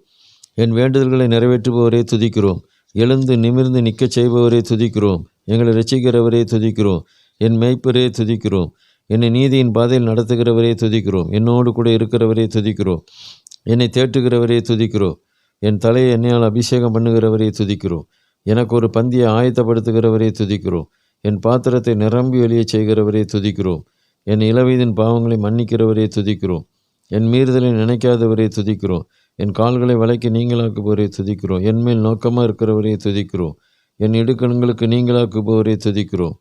என் வேண்டுதல்களை நிறைவேற்றுபவரே துதிக்கிறோம். எழுந்து நிமிர்ந்து நிற்கச் செய்பவரே துதிக்கிறோம். எங்களை ரட்சிக்கிறவரே துதிக்கிறோம். என் மேய்ப்பரே துதிக்கிறோம். என்னை நீதியின் பாதையில் நடத்துகிறவரே துதிக்கிறோம். என்னோடு கூட இருக்கிறவரே துதிக்கிறோம். என்னை தேற்றுகிறவரே துதிக்கிறோம். என் தலையை எண்ணெயால் அபிஷேகம் பண்ணுகிறவரே துதிக்கிறோம். எனக்கு ஒரு பந்தியை ஆயத்தப்படுத்துகிறவரே துதிக்கிறோம். என் பாத்திரத்தை நிரம்பி வெளியே செய்கிறவரே துதிக்கிறோம். என் இளவயதின் பாவங்களை மன்னிக்கிறவரே துதிக்கிறோம். என் மீறுதலை நினைக்காதவரே துதிக்கிறோம். என் கால்களை வளைக்க நீங்களாக்குபவரே துதிக்கிறோம். என் மேல் நோக்கமாக இருக்கிறவரே துதிக்கிறோம். என் இடுக்கண்களுக்கு நீங்களாக்குபவரே துதிக்கிறோம்.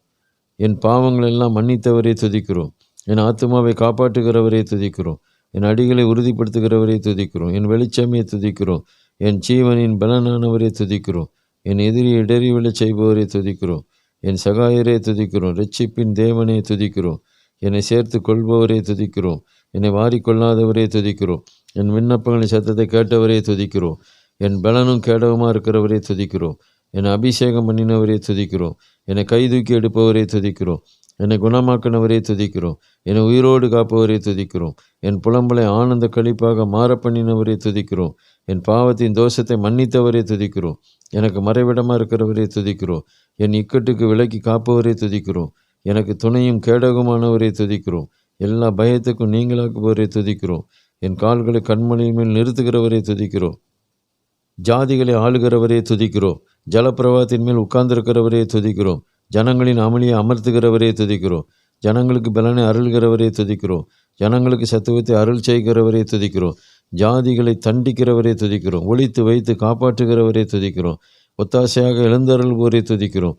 என் பாவங்கள் எல்லாம் மன்னித்தவரே துதிக்கிறோம். என் ஆத்துமாவை காப்பாற்றுகிறவரே துதிக்கிறோம். என் அடிகளை உறுதிப்படுத்துகிறவரே துதிக்கிறோம். என் வெளிச்சமே துதிக்கிறோம். என் ஜீவனின் பலனானவரே துதிக்கிறோம். என் எதிரி இடறி விழச் செய்பவரே துதிக்கிறோம். என் சகாயரே துதிக்கிறோம். ரட்சிப்பின் தேவனே துதிக்கிறோம். என்னை சேர்த்து கொள்பவரே துதிக்கிறோம். என்னை வாரிக்கொள்ளாதவரே துதிக்கிறோம். என் விண்ணப்பங்களின் சத்தத்தை கேட்டவரே துதிக்கிறோம். என் பலனும் கேடவுமாக இருக்கிறவரே துதிக்கிறோம். என்னை அபிஷேகம் பண்ணினவரே துதிக்கிறோம். என்னை கைதூக்கி எடுப்பவரே துதிக்கிறோம். என்னை குணமாக்கினவரே துதிக்கிறோம். என்னை உயிரோடு காப்பவரே துதிக்கிறோம். என் புலம்பலை ஆனந்த கழிப்பாக மாற பண்ணினவரே துதிக்கிறோம். என் பாவத்தின் தோஷத்தை மன்னித்தவரே துதிக்கிறோம். எனக்கு மறைவிடமாக இருக்கிறவரே துதிக்கிறோம். என் இக்கட்டுக்கு விலக்கி காப்பவரே துதிக்கிறோம். எனக்கு துணையும் கேடகமானவரே துதிக்கிறோம். எல்லா பயத்துக்கும் நீங்களாக்குபவரே துதிக்கிறோம். என் கால்களை கண்மலையின் மேல் நிறுத்துகிறவரே துதிக்கிறோம். ஜாதிகளை ஆளுகிறவரே துதிக்கிறோம். ஜலப்பிரவாகத்தின் மேல் உட்கார்ந்திருக்கிறவரே துதிக்கிறோம். ஜனங்களின் அமளியை அமர்த்துகிறவரே துதிக்கிறோம். ஜனங்களுக்கு பலனை அருள்கிறவரே துதிக்கிறோம். ஜனங்களுக்கு சத்துவத்தை அருள் செய்கிறவரே துதிக்கிறோம். ஜாதிகளை தண்டிக்கிறவரே துதிக்கிறோம். ஒளித்து வைத்து காப்பாற்றுகிறவரே துதிக்கிறோம். ஒத்தாசையாக எழுந்தருள்வோரே துதிக்கிறோம்.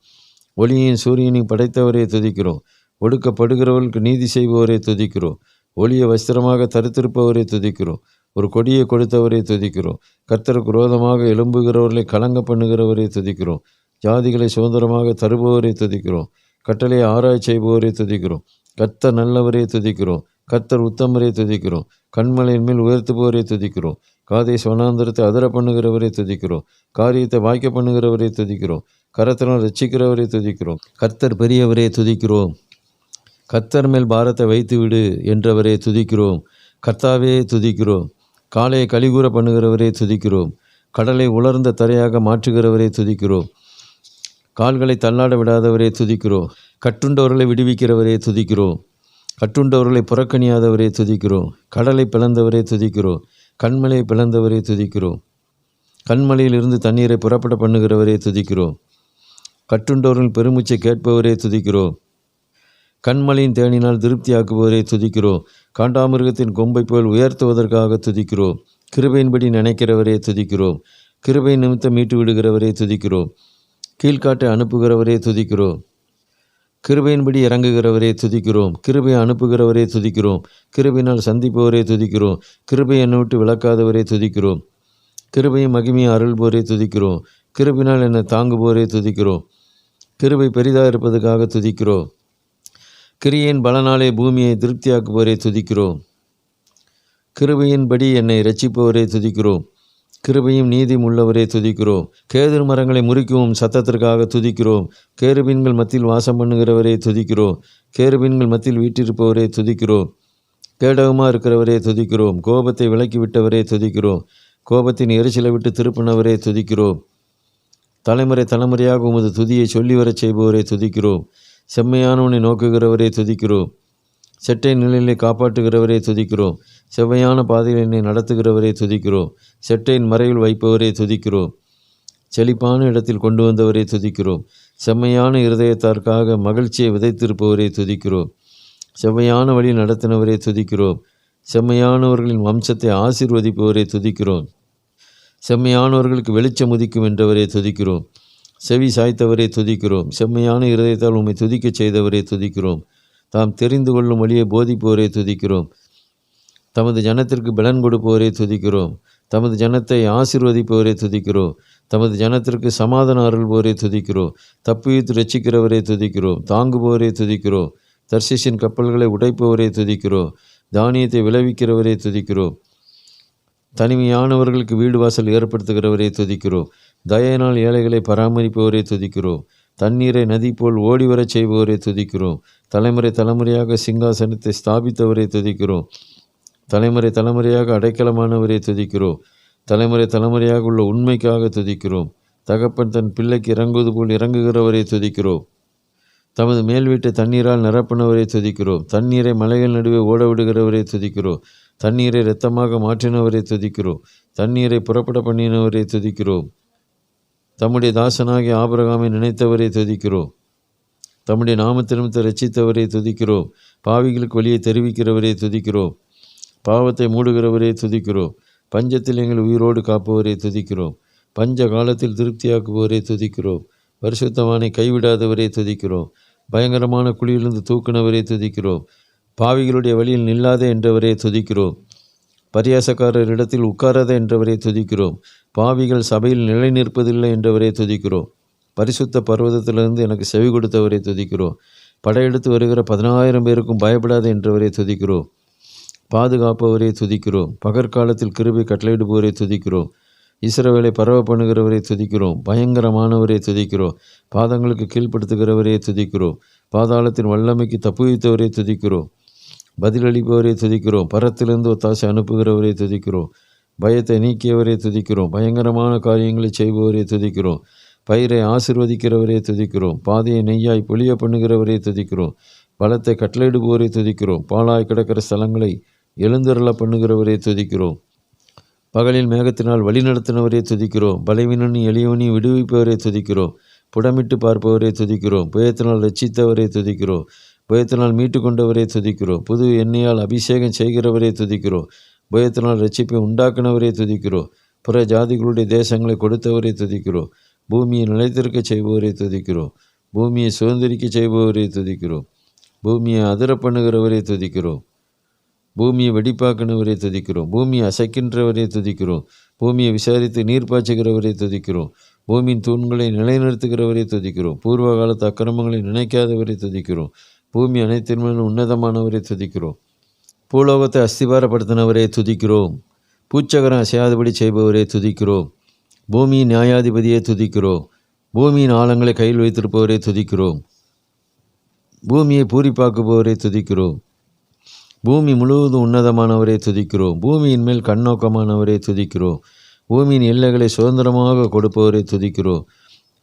ஒளியின் சூரியனை படைத்தவரே துதிக்கிறோம். ஒடுக்கப்படுகிறவர்களுக்கு நீதி செய்பவரே துதிக்கிறோம். ஒளியை வஸ்திரமாக தரித்திருப்பவரே துதிக்கிறோம். ஒரு கொடியை கொடுத்தவரே துதிக்கிறோம். கர்த்தருக்கு விரோதமாக எழும்புகிறவர்களை கலங்க பண்ணுகிறவரே துதிக்கிறோம். ஜாதிகளை சுதந்திரமாக தருபவரே துதிக்கிறோம். கட்டளையை ஆராய்ச்சி செய்பவரே துதிக்கிறோம். கர்த்தர் நல்லவரே துதிக்கிறோம். கர்த்தர் உத்தமரே துதிக்கிறோம். கண்மலையின் மேல் உயர்த்துபவரே துதிக்கிறோம். காதேஸ் வனாந்தரத்தை அதிர பண்ணுகிறவரே துதிக்கிறோம். காரியத்தை வாய்க்க பண்ணுகிறவரே துதிக்கிறோம். கரத்தினால் ரட்சிக்கிறவரே துதிக்கிறோம். கர்த்தர் பெரியவரே துதிக்கிறோம். கர்த்தர் மேல் பாரத்தை வைத்து விடு என்றவரே துதிக்கிறோம். கர்த்தாவே துதிக்கிறோம். காலையை கலிகூற பண்ணுகிறவரே துதிக்கிறோம். கடலை உலர்ந்த தரையாக மாற்றுகிறவரே துதிக்கிறோம். கால்களை தள்ளாட விடாதவரே துதிக்கிறோம். கட்டுண்டவர்களை விடுவிக்கிறவரே துதிக்கிறோம். கட்டுண்டவர்களை புறக்கணியாதவரே துதிக்கிறோம். கடலை பிளந்தவரே துதிக்கிறோம். கண்மலையை பிளந்தவரே துதிக்கிறோம். கண்மலையிலிருந்து தண்ணீரை புறப்பட பண்ணுகிறவரே துதிக்கிறோம். கட்டுண்டவர்கள் பெருமூச்சை கேட்பவரே துதிக்கிறோம். கண்மலையின் தேனினால் திருப்தியாக்குபவரே துதிக்கிறோம். காண்டாமிருகத்தின் கொம்பை போல் உயர்த்துவதற்காக துதிக்கிறோம். கிருபையின்படி நினைக்கிறவரே துதிக்கிறோம். கிருபை நிமித்தம் மீட்டு விடுகிறவரே துதிக்கிறோம். கீழ்காட்டை அனுப்புகிறவரே துதிக்கிறோம். கிருபையின்படி இறங்குகிறவரே துதிக்கிறோம். கிருபையை அனுப்புகிறவரே துதிக்கிறோம். கிருபையினால் சந்திப்பவரே துதிக்கிறோம். கிருபை என்னை விட்டு விலக்காதவரே துதிக்கிறோம். கிருபையும் மகிமையும் அருள்போரே துதிக்கிறோம். கிருபினால் என்னை தாங்குபோரே துதிக்கிறோம். கிருபை பெரிதாக இருப்பதற்காக துதிக்கிறோம். கிரியின் பலனாலே பூமியை திருப்தியாக்குபவரே துதிக்கிறோம். கிருபையின்படி என்னை இரட்சிப்பவரே துதிக்கிறோம். கிருபையும் நீதியும் உள்ளவரே துதிக்கிறோம். கேதுரு மரங்களை முறிக்கவும் சத்தத்திற்காக துதிக்கிறோம். கேருபீன்கள் மத்தியில் வாசம் பண்ணுகிறவரே துதிக்கிறோம். கேருபீன்கள் மத்தியில் வீற்றிருப்பவரே துதிக்கிறோம். கேடகமாக இருக்கிறவரே துதிக்கிறோம். கோபத்தை விலக்கி விட்டவரே துதிக்கிறோம். கோபத்தின் எரிச்சலை விட்டு திருப்பினவரே துதிக்கிறோம். தலைமுறை தலைமுறையாக உமது துதியை சொல்லி வரச் செய்பவரே துதிக்கிறோம். செம்மையானவனை நோக்குகிறவரே துதிக்கிறோம். செட்டை நிலையிலே காப்பாற்றுகிறவரே துதிக்கிறோம். செவ்வையான பாதையில் என்னை நடத்துகிறவரே துதிக்கிறோம். செட்டையின் மறைவில் வைப்பவரே துதிக்கிறோம். செழிப்பான இடத்தில் கொண்டு வந்தவரே துதிக்கிறோம். செம்மையான இருதயத்தார்க்காக மகிழ்ச்சியை விதைத்திருப்பவரே துதிக்கிறோம். செவ்வையான வழி நடத்தினவரே துதிக்கிறோம். செம்மையானவர்களின் வம்சத்தை ஆசீர்வதிப்பவரே துதிக்கிறோம். செம்மையானவர்களுக்கு வெளிச்சம் உதிக்கும் என்றவரே துதிக்கிறோம். செவி சாய்த்தவரே துதிக்கிறோம். செம்மையான இருதயத்தால் உம்மை துதிக்கச் செய்தவரே துதிக்கிறோம். தாம் தெரிந்து கொள்ளும் வழியை போதிப்பவரே துதிக்கிறோம். தமது ஜனத்திற்கு பலன் கொடுப்பவரே துதிக்கிறோம். தமது ஜனத்தை ஆசீர்வதிப்பவரே துதிக்கிறோம். தமது ஜனத்திற்கு சமாதானம் அருள்பவரே துதிக்கிறோம். தப்புவித்து ரட்சிக்கிறவரே துதிக்கிறோம். தாங்குபவரே துதிக்கிறோம். தர்சிஷின் கப்பல்களை உடைப்பவரே துதிக்கிறோம். தானியத்தை விளைவிக்கிறவரே துதிக்கிறோம். தனிமையானவர்களுக்கு வீடு வாசல் ஏற்படுத்துகிறவரே துதிக்கிறோம். தயனால் ஏழைகளை பராமரிப்பவரே துதிக்கிறோம். தண்ணீரை நதி போல் ஓடிவரச் செய்பவரே துதிக்கிறோம். தலைமுறை தலைமுறையாக சிங்காசனத்தை ஸ்தாபித்தவரே துதிக்கிறோம். தலைமுறை தலைமுறையாக அடைக்கலமானவரே துதிக்கிறோம். தலைமுறை தலைமுறையாக உள்ள உண்மைக்காக துதிக்கிறோம். தகப்பன் தன் பிள்ளைக்கு இறங்குவது போல் இறங்குகிறவரே துதிக்கிறோம். தமது மேல் வீட்டை தண்ணீரால் நிரப்பினவரே துதிக்கிறோம். தண்ணீரை மலைகள் நடுவே ஓட விடுகிறவரே துதிக்கிறோம். தண்ணீரை இரத்தமாக மாற்றினவரே துதிக்கிறோம். தண்ணீரை புறப்பட பண்ணினவரே துதிக்கிறோம். தம்முடைய தாசனாகிய ஆபிரகாமை நினைத்தவரே துதிக்கிறோம். தம்முடைய நாமத்தினிமித்த ரட்சித்தவரே துதிக்கிறோம். பாவிகளுக்கு வழியை தெரிவிக்கிறவரே துதிக்கிறோம். பாவத்தை மூடுகிறவரே துதிக்கிறோம். பஞ்சத்தில் எங்கள் உயிரோடு காப்பவரே துதிக்கிறோம். பஞ்ச காலத்தில் திருப்தியாக்குபவரே துதிக்கிறோம். பரிசுத்தவானை கைவிடாதவரே துதிக்கிறோம். பயங்கரமான குழியிலிருந்து தூக்கினவரே துதிக்கிறோம். பாவிகளுடைய வழியில் நில்லாதே என்றவரே துதிக்கிறோம். பரியாசக்காரர் இடத்தில் உட்காராதே என்றவரே துதிக்கிறோம். பாவிகள் சபையில் நிலை நிற்பதில்லை என்றவரே துதிக்கிறோம். பரிசுத்த பர்வதத்திலிருந்து எனக்கு செவி கொடுத்தவரே துதிக்கிறோம். படையெடுத்து வருகிற 10,000 பேருக்கும் பயப்படாதே என்றவரே துதிக்கிறோம். பாதுகாப்பவரே துதிக்கிறோம். பகற்காலத்தில் கிருபை கட்டளையிடுபவரே துதிக்கிறோம். இஸ்ரவேலை பரவ பண்ணுகிறவரே துதிக்கிறோம். பயங்கரமானவரே துதிக்கிறோம். பாதங்களுக்கு கீழ்ப்படுத்துகிறவரே துதிக்கிறோம். பாதாளத்தின் வல்லமைக்கு தப்புவித்தவரே துதிக்கிறோம். பதிலளிப்பவரே துதிக்கிறோம். பரத்திலிருந்து ஒத்தாசை அனுப்புகிறவரே துதிக்கிறோம். பயத்தை நீக்கியவரே துதிக்கிறோம். பயங்கரமான காரியங்களை செய்பவரே துதிக்கிறோம். பயிரை ஆசிர்வதிக்கிறவரே துதிக்கிறோம். பாதையை நெய்யாய் பொழிய பண்ணுகிறவரே துதிக்கிறோம். பலத்தை கட்டளையிடுபவரே துதிக்கிறோம். பாழாய் கிடக்கிற ஸ்தலங்களை எழுந்தருள பண்ணுகிறவரே துதிக்கிறோம். பகலில் மேகத்தினால் வழிநடத்தினவரே துதிக்கிறோம். பலவீனனி எளியவனி விடுவிப்பவரே துதிக்கிறோம். புடமிட்டு பார்ப்பவரே துதிக்கிறோம். புயத்தினால் ரட்சித்தவரே துதிக்கிறோம். புயத்தினால் மீட்டு கொண்டவரே துதிக்கிறோம். புது எண்ணெயால் அபிஷேகம் செய்கிறவரே துதிக்கிறோம். புயத்தினால் ரட்சிப்பை உண்டாக்கினவரே துதிக்கிறோம். புற ஜாதிகளுடைய தேசங்களை கொடுத்தவரே துதிக்கிறோம். பூமியை நிலைத்திருக்க செய்பவரே துதிக்கிறோம். பூமியை சுதந்திரிக்க செய்பவரே துதிக்கிறோம். பூமியை அதிர பண்ணுகிறவரே துதிக்கிறோம். பூமியை வெடிப்பாக்கினவரே துதிக்கிறோம். பூமியை அசைக்கின்றவரே துதிக்கிறோம். பூமியை விசாரித்து நீர் பாய்ச்சுகிறவரே துதிக்கிறோம். பூமியின் தூண்களை நிலைநிறுத்துகிறவரே துதிக்கிறோம். பூர்வ காலத்து அக்கிரமங்களை நினைக்காதவரே துதிக்கிறோம். பூமி அனைத்தின் மேலும் உன்னதமானவரே துதிக்கிறோம். பூலோகத்தை அஸ்திபாரப்படுத்தினவரே துதிக்கிறோம். பூச்சகரம் அசையாதபடி செய்பவரே துதிக்கிறோம். பூமியின் நியாயாதிபதியே துதிக்கிறோம். பூமியின் ஆழங்களை கையில் வைத்திருப்பவரே துதிக்கிறோம். பூமியை பூரிப்பாக்குபவரே துதிக்கிறோம். பூமி முழுவதும் உன்னதமானவரே துதிக்கிறோம். பூமியின் மேல் கண்ணோக்கமானவரே துதிக்கிறோம். பூமியின் எல்லைகளை சுதந்திரமாக கொடுப்பவரே துதிக்கிறோம்.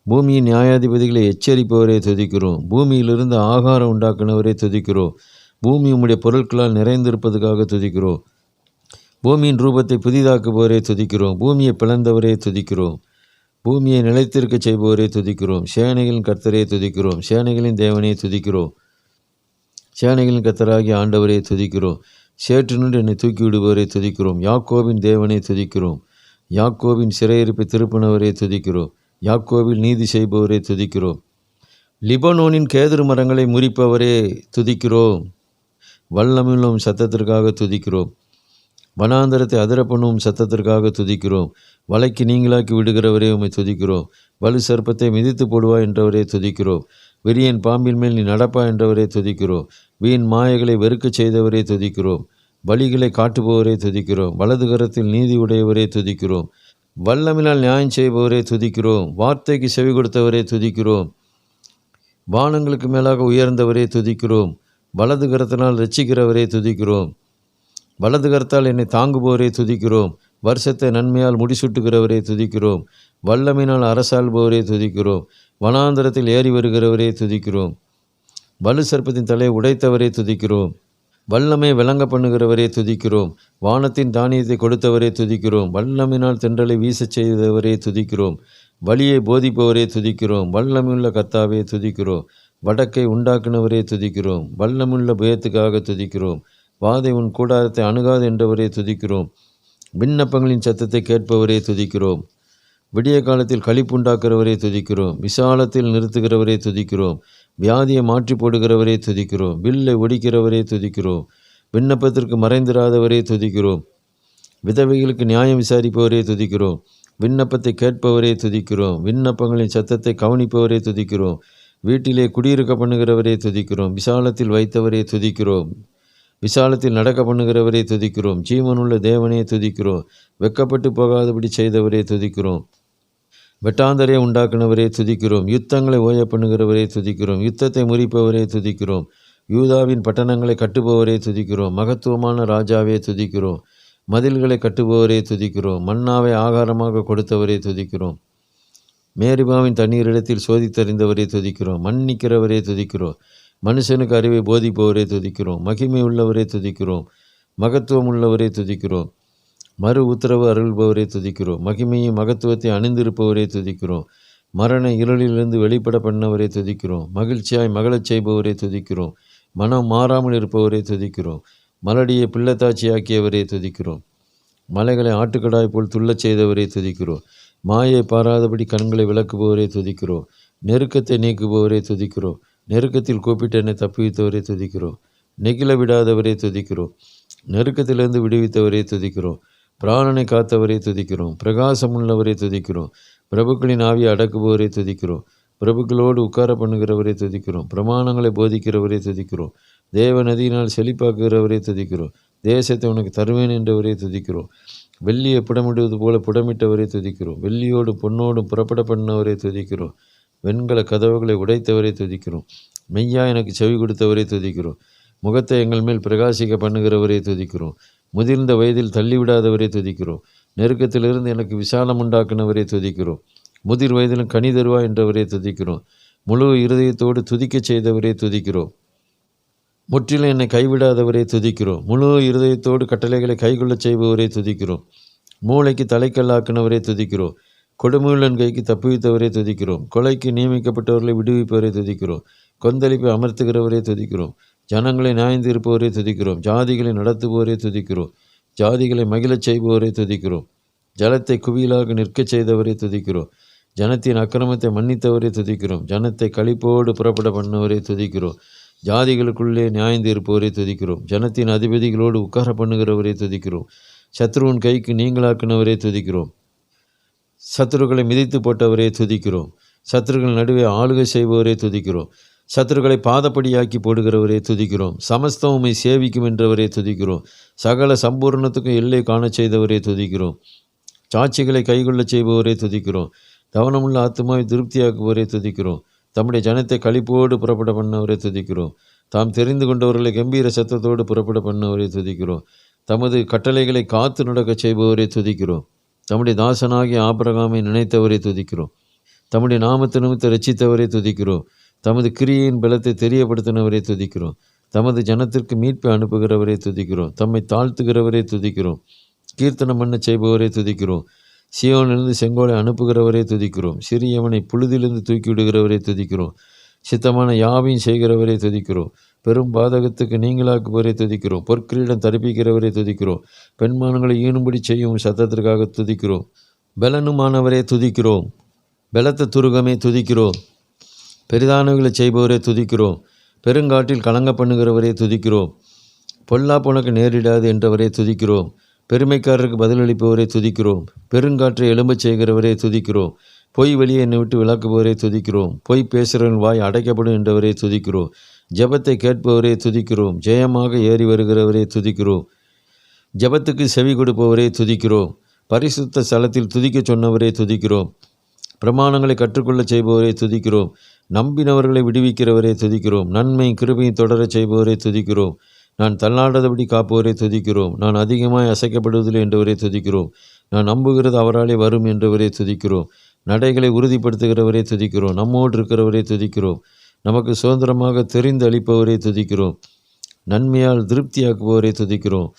பூமியின் நியாயாதிபதிகளை எச்சரிப்பவரே துதிக்கிறோம். பூமியிலிருந்து ஆகாரம் உண்டாக்குனவரே துதிக்கிறோம். பூமி உம்முடைய பொருட்களால் நிறைந்திருப்பதுக்காக துதிக்கிறோம். பூமியின் ரூபத்தை புதிதாக்குபவரே துதிக்கிறோம். பூமியை பிளந்தவரே துதிக்கிறோம். பூமியை நிலைத்திருக்க செய்பவரே துதிக்கிறோம். சேனைகளின் கர்த்தரே துதிக்கிறோம். சேனைகளின் தேவனே துதிக்கிறோம். சேனைகளின் கர்த்தராகிய ஆண்டவரே துதிக்கிறோம். சேற்று நின்று என்னை தூக்கி விடுபவரே துதிக்கிறோம். யாக்கோபின் தேவனை துதிக்கிறோம். யாக்கோபின் சிறையிருப்பை திருப்பினவரே துதிக்கிறோம். யாக்கோபில் நீதி செய்பவரே துதிக்கிறோம். லிபனோனின் கேதுரு மரங்களை முறிப்பவரே துதிக்கிறோம். வல்லமில்லும் சத்தத்திற்காக துதிக்கிறோம். வனாந்தரத்தை அதிர பண்ணும் சத்தத்திற்காக துதிக்கிறோம். வலைக்கு நீங்களாக்கி விடுகிறவரே உம்மை துதிக்கிறோம். வலு சர்ப்பத்தை மிதித்து போடுவா என்றவரே துதிக்கிறோம். விரியன் பாம்பின் மேல் நீ நடப்பா என்றவரே துதிக்கிறோம். வீண் மாயைகளை வெறுக்கச் செய்தவரே துதிக்கிறோம். பலிகளை காட்டுபவரே துதிக்கிறோம். வலது கரத்தில் நீதி உடையவரே துதிக்கிறோம். வல்லமினால் நியாயம் செய்பவரே துதிக்கிறோம். வார்த்தைக்கு செவி கொடுத்தவரே துதிக்கிறோம். வானங்களுக்கு மேலாக உயர்ந்தவரே துதிக்கிறோம். வலது கரத்தினால் ரட்சிக்கிறவரே துதிக்கிறோம். வலது கரத்தால் என்னை தாங்குபவரே துதிக்கிறோம். வருஷத்தை நன்மையால் முடிசூட்டுகிறவரே துதிக்கிறோம். வல்லமினால் அரசாள்பவரே துதிக்கிறோம். வனாந்தரத்தில் ஏறி வருகிறவரே துதிக்கிறோம். வலு சர்ப்பத்தின் தலையை உடைத்தவரே துதிக்கிறோம். வல்லமை விளங்க பண்ணுகிறவரே துதிக்கிறோம். வானத்தின் தானியத்தை கொடுத்தவரே துதிக்கிறோம். வல்லமினால் தென்றலை வீசச் செய்தவரே துதிக்கிறோம். வழியை போதிப்பவரே துதிக்கிறோம். வல்லமுள்ள கர்த்தாவே துதிக்கிறோம். வடக்கை உண்டாக்குனவரே துதிக்கிறோம். வல்லமுள்ள புயத்துக்காக துதிக்கிறோம். வாதை உன் கூடாரத்தை அணுகாது என்றவரே துதிக்கிறோம். விண்ணப்பங்களின் சத்தத்தை கேட்பவரே துதிக்கிறோம். விடிய காலத்தில் களிப்புண்டாக்குறவரே துதிக்கிறோம். விசாலத்தில் நிறுத்துகிறவரே துதிக்கிறோம். வியாதியை மாற்றி போடுகிறவரே துதிக்கிறோம். வில்லை ஒடிக்கிறவரே துதிக்கிறோம். விண்ணப்பத்திற்கு மறைந்திராதவரே துதிக்கிறோம். விதவைகளுக்கு நியாயம் விசாரிப்பவரே துதிக்கிறோம். விண்ணப்பத்தை கேட்பவரே துதிக்கிறோம். விண்ணப்பங்களின் சத்தத்தை கவனிப்பவரே துதிக்கிறோம். வீட்டிலே குடியிருக்க பண்ணுகிறவரே துதிக்கிறோம். விசாலத்தில் வைத்தவரே துதிக்கிறோம். விசாலத்தில் நடக்க பண்ணுகிறவரே துதிக்கிறோம். ஜீவனுள்ள தேவனே துதிக்கிறோம். வெக்கப்பட்டு போகாதபடி செய்தவரே துதிக்கிறோம். வெட்டாந்தரையை உண்டாக்குனவரே துதிக்கிறோம். யுத்தங்களை ஓய பண்ணுகிறவரே துதிக்கிறோம். யுத்தத்தை முறிப்பவரே துதிக்கிறோம். யூதாவின் பட்டணங்களை கட்டுபவரே துதிக்கிறோம். மகத்துவமான ராஜாவே துதிக்கிறோம். மதில்களை கட்டுபவரே துதிக்கிறோம். மன்னாவை ஆகாரமாக கொடுத்தவரே துதிக்கிறோம். மேரிபாவின் தண்ணீரிடத்தில் சோதித்தறிந்தவரே துதிக்கிறோம். மன்னிக்கிறவரே துதிக்கிறோம். மனுஷனுக்கு அறிவை போதிப்பவரே துதிக்கிறோம். மகிமை உள்ளவரே துதிக்கிறோம். மகத்துவம் உள்ளவரே துதிக்கிறோம். மறு உத்தரவு அருள்பவரே துதிக்கிறோம். மகிமையும் மகத்துவத்தை அணிந்திருப்பவரே துதிக்கிறோம். மரண இருளிலிருந்து வெளிப்பட பண்ணவரே துதிக்கிறோம். மகிழ்ச்சியாய் மகளச் செய்பவரே துதிக்கிறோம். மனம் மாறாமல் இருப்பவரே துதிக்கிறோம். மலடியை பிள்ளைத்தாட்சியாக்கியவரே துதிக்கிறோம். மலைகளை ஆட்டுக்கடாய் போல் துள்ளச் செய்தவரே துதிக்கிறோம். மாயை பாராதபடி கண்களை விளக்குபவரே துதிக்கிறோம். நெருக்கத்தை நீக்குபவரே துதிக்கிறோம். நெருக்கத்தில் கூப்பிட்டு என்னை தப்புவித்தவரே துதிக்கிறோம். நெகிழ விடாதவரே துதிக்கிறோம். நெருக்கத்திலிருந்து விடுவித்தவரே துதிக்கிறோம். பிராணனை காத்தவரே துதிக்கிறோம். பிரகாசமுள்ளவரே துதிக்கிறோம். பிரபுக்களின் ஆவியை அடக்குபவரே துதிக்கிறோம். பிரபுக்களோடு உட்கார பண்ணுகிறவரே துதிக்கிறோம். பிரமாணங்களை போதிக்கிறவரே துதிக்கிறோம். தேவ நதியினால் செழிப்பாக்குகிறவரே துதிக்கிறோம். தேசத்தை உனக்கு தருவேன் என்றவரே துதிக்கிறோம். வெள்ளியை புடமிடுவது போல புடமிட்டவரே துதிக்கிறோம். வெள்ளியோடு பொன்னோடும் புறப்பட பண்ணவரே துதிக்கிறோம். வெண்கல கதவுகளை உடைத்தவரே துதிக்கிறோம். மெய்யா எனக்கு செவி கொடுத்தவரே துதிக்கிறோம். முகத்தை எங்கள் மேல் பிரகாசிக்க பண்ணுகிறவரே துதிக்கிறோம். முதிர்ந்த வயதில் தள்ளிவிடாதவரே துதிக்கிறோம். நெருக்கத்திலிருந்து எனக்கு விசாலம் உண்டாக்குனவரே துதிக்கிறோம். முதிர் வயதிலும் கனி தருவா என்றவரே துதிக்கிறோம். முழு இருதயத்தோடு துதிக்கச் செய்தவரே துதிக்கிறோம். முற்றிலும் என்னை கைவிடாதவரே துதிக்கிறோம். முழு இருதயத்தோடு கட்டளைகளை கைகொள்ளச் செய்பவரே துதிக்கிறோம். மூளைக்கு தலைக்கல்லாக்குனவரே துதிக்கிறோம். கொடுமையுள்ளன் கைக்கு தப்புவித்தவரே துதிக்கிறோம். கொலைக்கு நியமிக்கப்பட்டவர்களை விடுவிப்பவரே துதிக்கிறோம். கொந்தளிப்பை அமர்த்துகிறவரே துதிக்கிறோம். ஜனங்களை நியாயந்திருப்பவரே துதிக்கிறோம். ஜாதிகளை நடத்துபவரே துதிக்கிறோம். ஜாதிகளை மகிழச் செய்பவரே துதிக்கிறோம். ஜலத்தை குவியலாக நிற்கச் செய்தவரே துதிக்கிறோம். ஜனத்தின் அக்கிரமத்தை மன்னித்தவரே துதிக்கிறோம். ஜனத்தை களிப்போடு புறப்பட பண்ணவரே துதிக்கிறோம். ஜாதிகளுக்குள்ளே நியாயந்திருப்பவரே துதிக்கிறோம். ஜனத்தின் அதிபதிகளோடு உட்கார பண்ணுகிறவரே துதிக்கிறோம். சத்ருவின் கைக்கு நீங்களாக்குனவரே துதிக்கிறோம். சத்துருக்களை மிதித்து போட்டவரே துதிக்கிறோம். சத்துருக்கள் நடுவே ஆளுகை செய்பவரே துதிக்கிறோம். சத்துருக்களை பாதப்படியாக்கி போடுகிறவரே துதிக்கிறோம். சமஸ்தம் உம்மை சேவிக்கும் என்றவரே துதிக்கிறோம். சகல சம்பூர்ணத்துக்கும் எல்லை காணச் செய்தவரே துதிக்கிறோம். சாட்சிகளை கைகொள்ளச் செய்பவரே துதிக்கிறோம். கவனமுள்ள ஆத்மாவை திருப்தியாக்குவரே துதிக்கிறோம். தம்முடைய ஜனத்தை களிப்போடு புறப்பட பண்ணவரே துதிக்கிறோம். தாம் தெரிந்து கொண்டவர்களை கம்பீர சத்தத்தோடு புறப்பட பண்ணவரே துதிக்கிறோம். தமது கட்டளைகளை காத்து நடக்கச் செய்பவரே துதிக்கிறோம். தம்முடைய தாசனாகிய ஆபிரகாமை நினைத்தவரே துதிக்கிறோம். தம்முடைய நாமத்து நிமித்த ரட்சித்தவரே துதிக்கிறோம். தமது கிரியையின் பலத்தை தெரியப்படுத்தினவரே துதிக்கிறோம். தமது ஜனத்திற்கு மீட்பை அனுப்புகிறவரே துதிக்கிறோம். தம்மை தாழ்த்துகிறவரே துதிக்கிறோம். கீர்த்தனம் பண்ண செய்பவரே துதிக்கிறோம். சியோனிலிருந்து செங்கோலை அனுப்புகிறவரே துதிக்கிறோம். சிறியவனை புழுதிலிருந்து தூக்கிவிடுகிறவரே துதிக்கிறோம். சித்தமான யாவையும் செய்கிறவரே துதிக்கிறோம். பெரும் பாதகத்துக்கு நீங்களாக்குவரே துதிக்கிறோம். பொற்கிரீடம் தரிப்பிக்கிறவரே துதிக்கிறோம். பெண்மானங்களை ஈனும்படி செய்யும் சத்தத்திற்காக துதிக்கிறோம். பலனுமானவரே துதிக்கிறோம். பலத்த துருகமே துதிக்கிறோம். பெரிதானவர்களை செய்பவரே துதிக்கிறோம். பெருங்காட்டில் கலங்க பண்ணுகிறவரே துதிக்கிறோம். பொல்லாப்பு உனக்கு நேரிடாது என்றவரே துதிக்கிறோம். பெருமைக்காரருக்கு பதிலளிப்பவரே துதிக்கிறோம். பெருங்காற்றை எழும்பச் செய்கிறவரே துதிக்கிறோம். பொய் வெளியே என்னை விட்டு விளக்குபவரே துதிக்கிறோம். பொய் பேசுகிறவன் வாய் அடைக்கப்படும் என்றவரே துதிக்கிறோம். ஜெபத்தை கேட்பவரே துதிக்கிறோம். ஜெயமாக ஏறி வருகிறவரே துதிக்கிறோம். ஜெபத்துக்கு செவி கொடுப்பவரே துதிக்கிறோம். பரிசுத்த ஸ்தலத்தில் துதிக்கச் சொன்னவரே துதிக்கிறோம். பிரமாணங்களை கற்றுக்கொள்ளச் செய்பவரே துதிக்கிறோம். நம்பினவர்களை விடுவிக்கிறவரே துதிக்கிறோம். நன்மையும் கிருபையும் தொடரச் செய்பவரே துதிக்கிறோம். நான் தள்ளாடாதபடி காப்பவரே துதிக்கிறோம். நான் அதிகமாய் அசைக்கப்படுவதில்லை என்றவரே துதிக்கிறோம். நான் நம்புகிறது அவராலே வரும் என்றவரே துதிக்கிறோம். நடைகளை உறுதிப்படுத்துகிறவரே துதிக்கிறோம். நம்மோடு இருக்கிறவரே துதிக்கிறோம். நமக்கு சுதந்திரமாக தெரிந்து அளிப்பவரே துதிக்கிறோம். நன்மையால் திருப்தியாக்குபவரே துதிக்கிறோம்.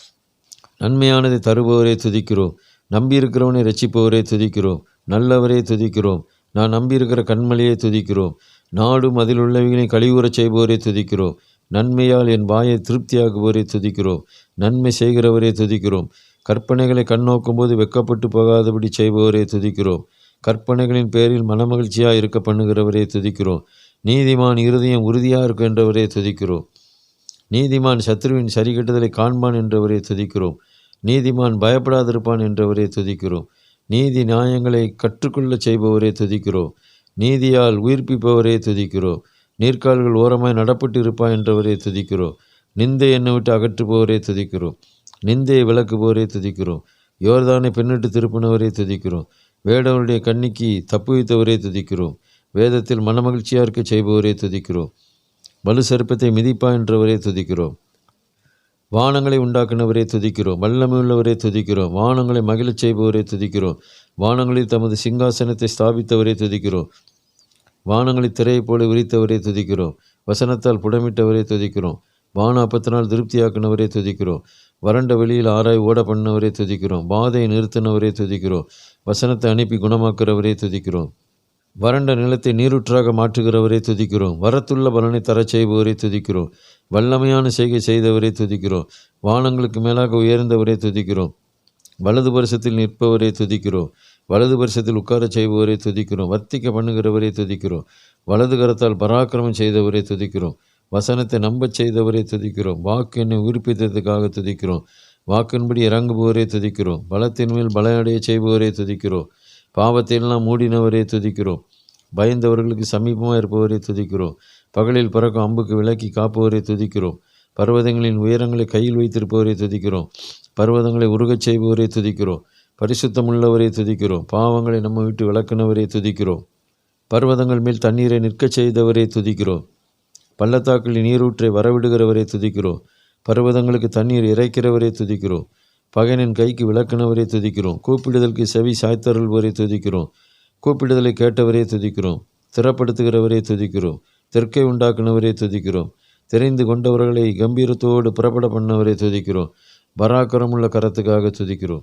நன்மையானதை தருபவரே துதிக்கிறோம். நம்பியிருக்கிறவனை ரட்சிப்பவரே துதிக்கிறோம். நல்லவரே துதிக்கிறோம். நான் நம்பியிருக்கிற கண்மலையே துதிக்கிறோம். நாடும் அதில் உள்ளவைகளை கழிவுறச் செய்பவரே துதிக்கிறோம். நன்மையால் என் வாயை திருப்தியாக்குபவரே துதிக்கிறோம். நன்மை செய்கிறவரே துதிக்கிறோம். கற்பனைகளை கண்ணோக்கும்போது வெக்கப்பட்டு போகாதபடி செய்பவரே துதிக்கிறோம். கற்பனைகளின் பேரில் மனமகிழ்ச்சியாக இருக்க பண்ணுகிறவரே துதிக்கிறோம். நீதிமான் இருதயம் உறுதியாக இருக்கின்றவரே துதிக்கிறோம். நீதிமான் சத்ருவின் சரிகட்டுதலை காண்பான் என்றவரே துதிக்கிறோம். நீதிமான் பயப்படாதிருப்பான் என்றவரே துதிக்கிறோம். நீதி நியாயங்களை கற்றுக்கொள்ளச் செய்பவரே துதிக்கிறோம். நீதியால் உயிர்ப்பிப்பவரே துதிக்கிறோம். நீர்க்கால்கள் ஓரமாய் நடப்பட்டு இருப்பாய் என்றவரே துதிக்கிறோம். நிந்தை என்னை விட்டு அகற்றுபவரே துதிக்கிறோம். நிந்தையை விளக்குபவரே துதிக்கிறோம். யோர்தானை பின்னிட்டு திருப்பினவரே துதிக்கிறோம். வேடவருடைய கண்ணிக்கு தப்புவித்தவரே துதிக்கிறோம். வேதத்தில் மனமகிழ்ச்சியாக இருக்க செய்பவரே துதிக்கிறோம். வலு சர்ப்பத்தை மிதிப்பா என்றவரே துதிக்கிறோம். வானங்களை உண்டாக்குனவரே துதிக்கிறோம். வல்லமையுள்ளவரே துதிக்கிறோம். வானங்களை மகிழச் செய்பவரே துதிக்கிறோம். வானங்களில் தமது சிங்காசனத்தை ஸ்தாபித்தவரே துதிக்கிறோம். வானங்களில் திரையைப் போல விரித்தவரே துதிக்கிறோம். வசனத்தால் புடமிட்டவரே துதிக்கிறோம். வான அப்பத்தினால் திருப்தியாக்குனவரே துதிக்கிறோம். வறண்ட வெளியில் ஆராய் ஓட பண்ணவரே துதிக்கிறோம். வாதையை நிறுத்தினவரே துதிக்கிறோம். வசனத்தை அனுப்பி குணமாக்குறவரே துதிக்கிறோம். வறண்ட நிலத்தை நீரூற்றாக மாற்றுகிறவரே துதிக்கிறோம். வரத்துள்ள பலனை தரச் செய்பவரே துதிக்கிறோம். வல்லமையான செய்கை செய்தவரே துதிக்கிறோம். வானங்களுக்கு மேலாக உயர்ந்தவரே துதிக்கிறோம். வலது பரிசத்தில் நிற்பவரே துதிக்கிறோம். வலது பரிசத்தில் உட்காரச் செய்பவரே துதிக்கிறோம். வர்த்திக்க பண்ணுகிறவரே துதிக்கிறோம். வலது கரத்தால் பராக்கிரமம் செய்தவரே துதிக்கிறோம். வசனத்தை நம்பச் செய்தவரே துதிக்கிறோம். வாக்கு என்னை உயிர்ப்பித்ததுக்காக துதிக்கிறோம். வாக்கின்படி இறங்குபவரே துதிக்கிறோம். பலத்தின் மேல் பலனடைய செய்பவரே துதிக்கிறோம். பாவத்தையெல்லாம் மூடினவரே துதிக்கிறோம். பயந்தவர்களுக்கு சமீபமாக இருப்பவரே துதிக்கிறோம். பகலில் பறக்கும் அம்புக்கு விலக்கி காப்பவரே துதிக்கிறோம். பர்வதங்களின் உயரங்களை கையில் வைத்திருப்பவரே துதிக்கிறோம். பர்வதங்களை உருகச் செய்பவரே துதிக்கிறோம். பரிசுத்தமுள்ளவரே துதிக்கிறோம். பாவங்களை நம்ம விட்டு விளக்குனவரே துதிக்கிறோம். பர்வதங்கள் மேல் தண்ணீரை நிற்கச் செய்தவரே துதிக்கிறோம். பள்ளத்தாக்களில் நீரூற்றை வரவிடுகிறவரே துதிக்கிறோம். பர்வதங்களுக்கு தண்ணீர் இறைக்கிறவரே துதிக்கிறோம். பகையனின் கைக்கு விளக்குனவரே துதிக்கிறோம். கூப்பிடுதலுக்கு செவி சாய்த்தருள்வரே துதிக்கிறோம். கூப்பிடுதலை கேட்டவரே துதிக்கிறோம். திறப்படுத்துகிறவரே துதிக்கிறோம். தெற்கை உண்டாக்குனவரே துதிக்கிறோம். தெரிந்து கொண்டவர்களை கம்பீரத்தோடு புறப்பட பண்ணவரே துதிக்கிறோம். பராக்கிரமுள்ள கரத்துக்காக துதிக்கிறோம்.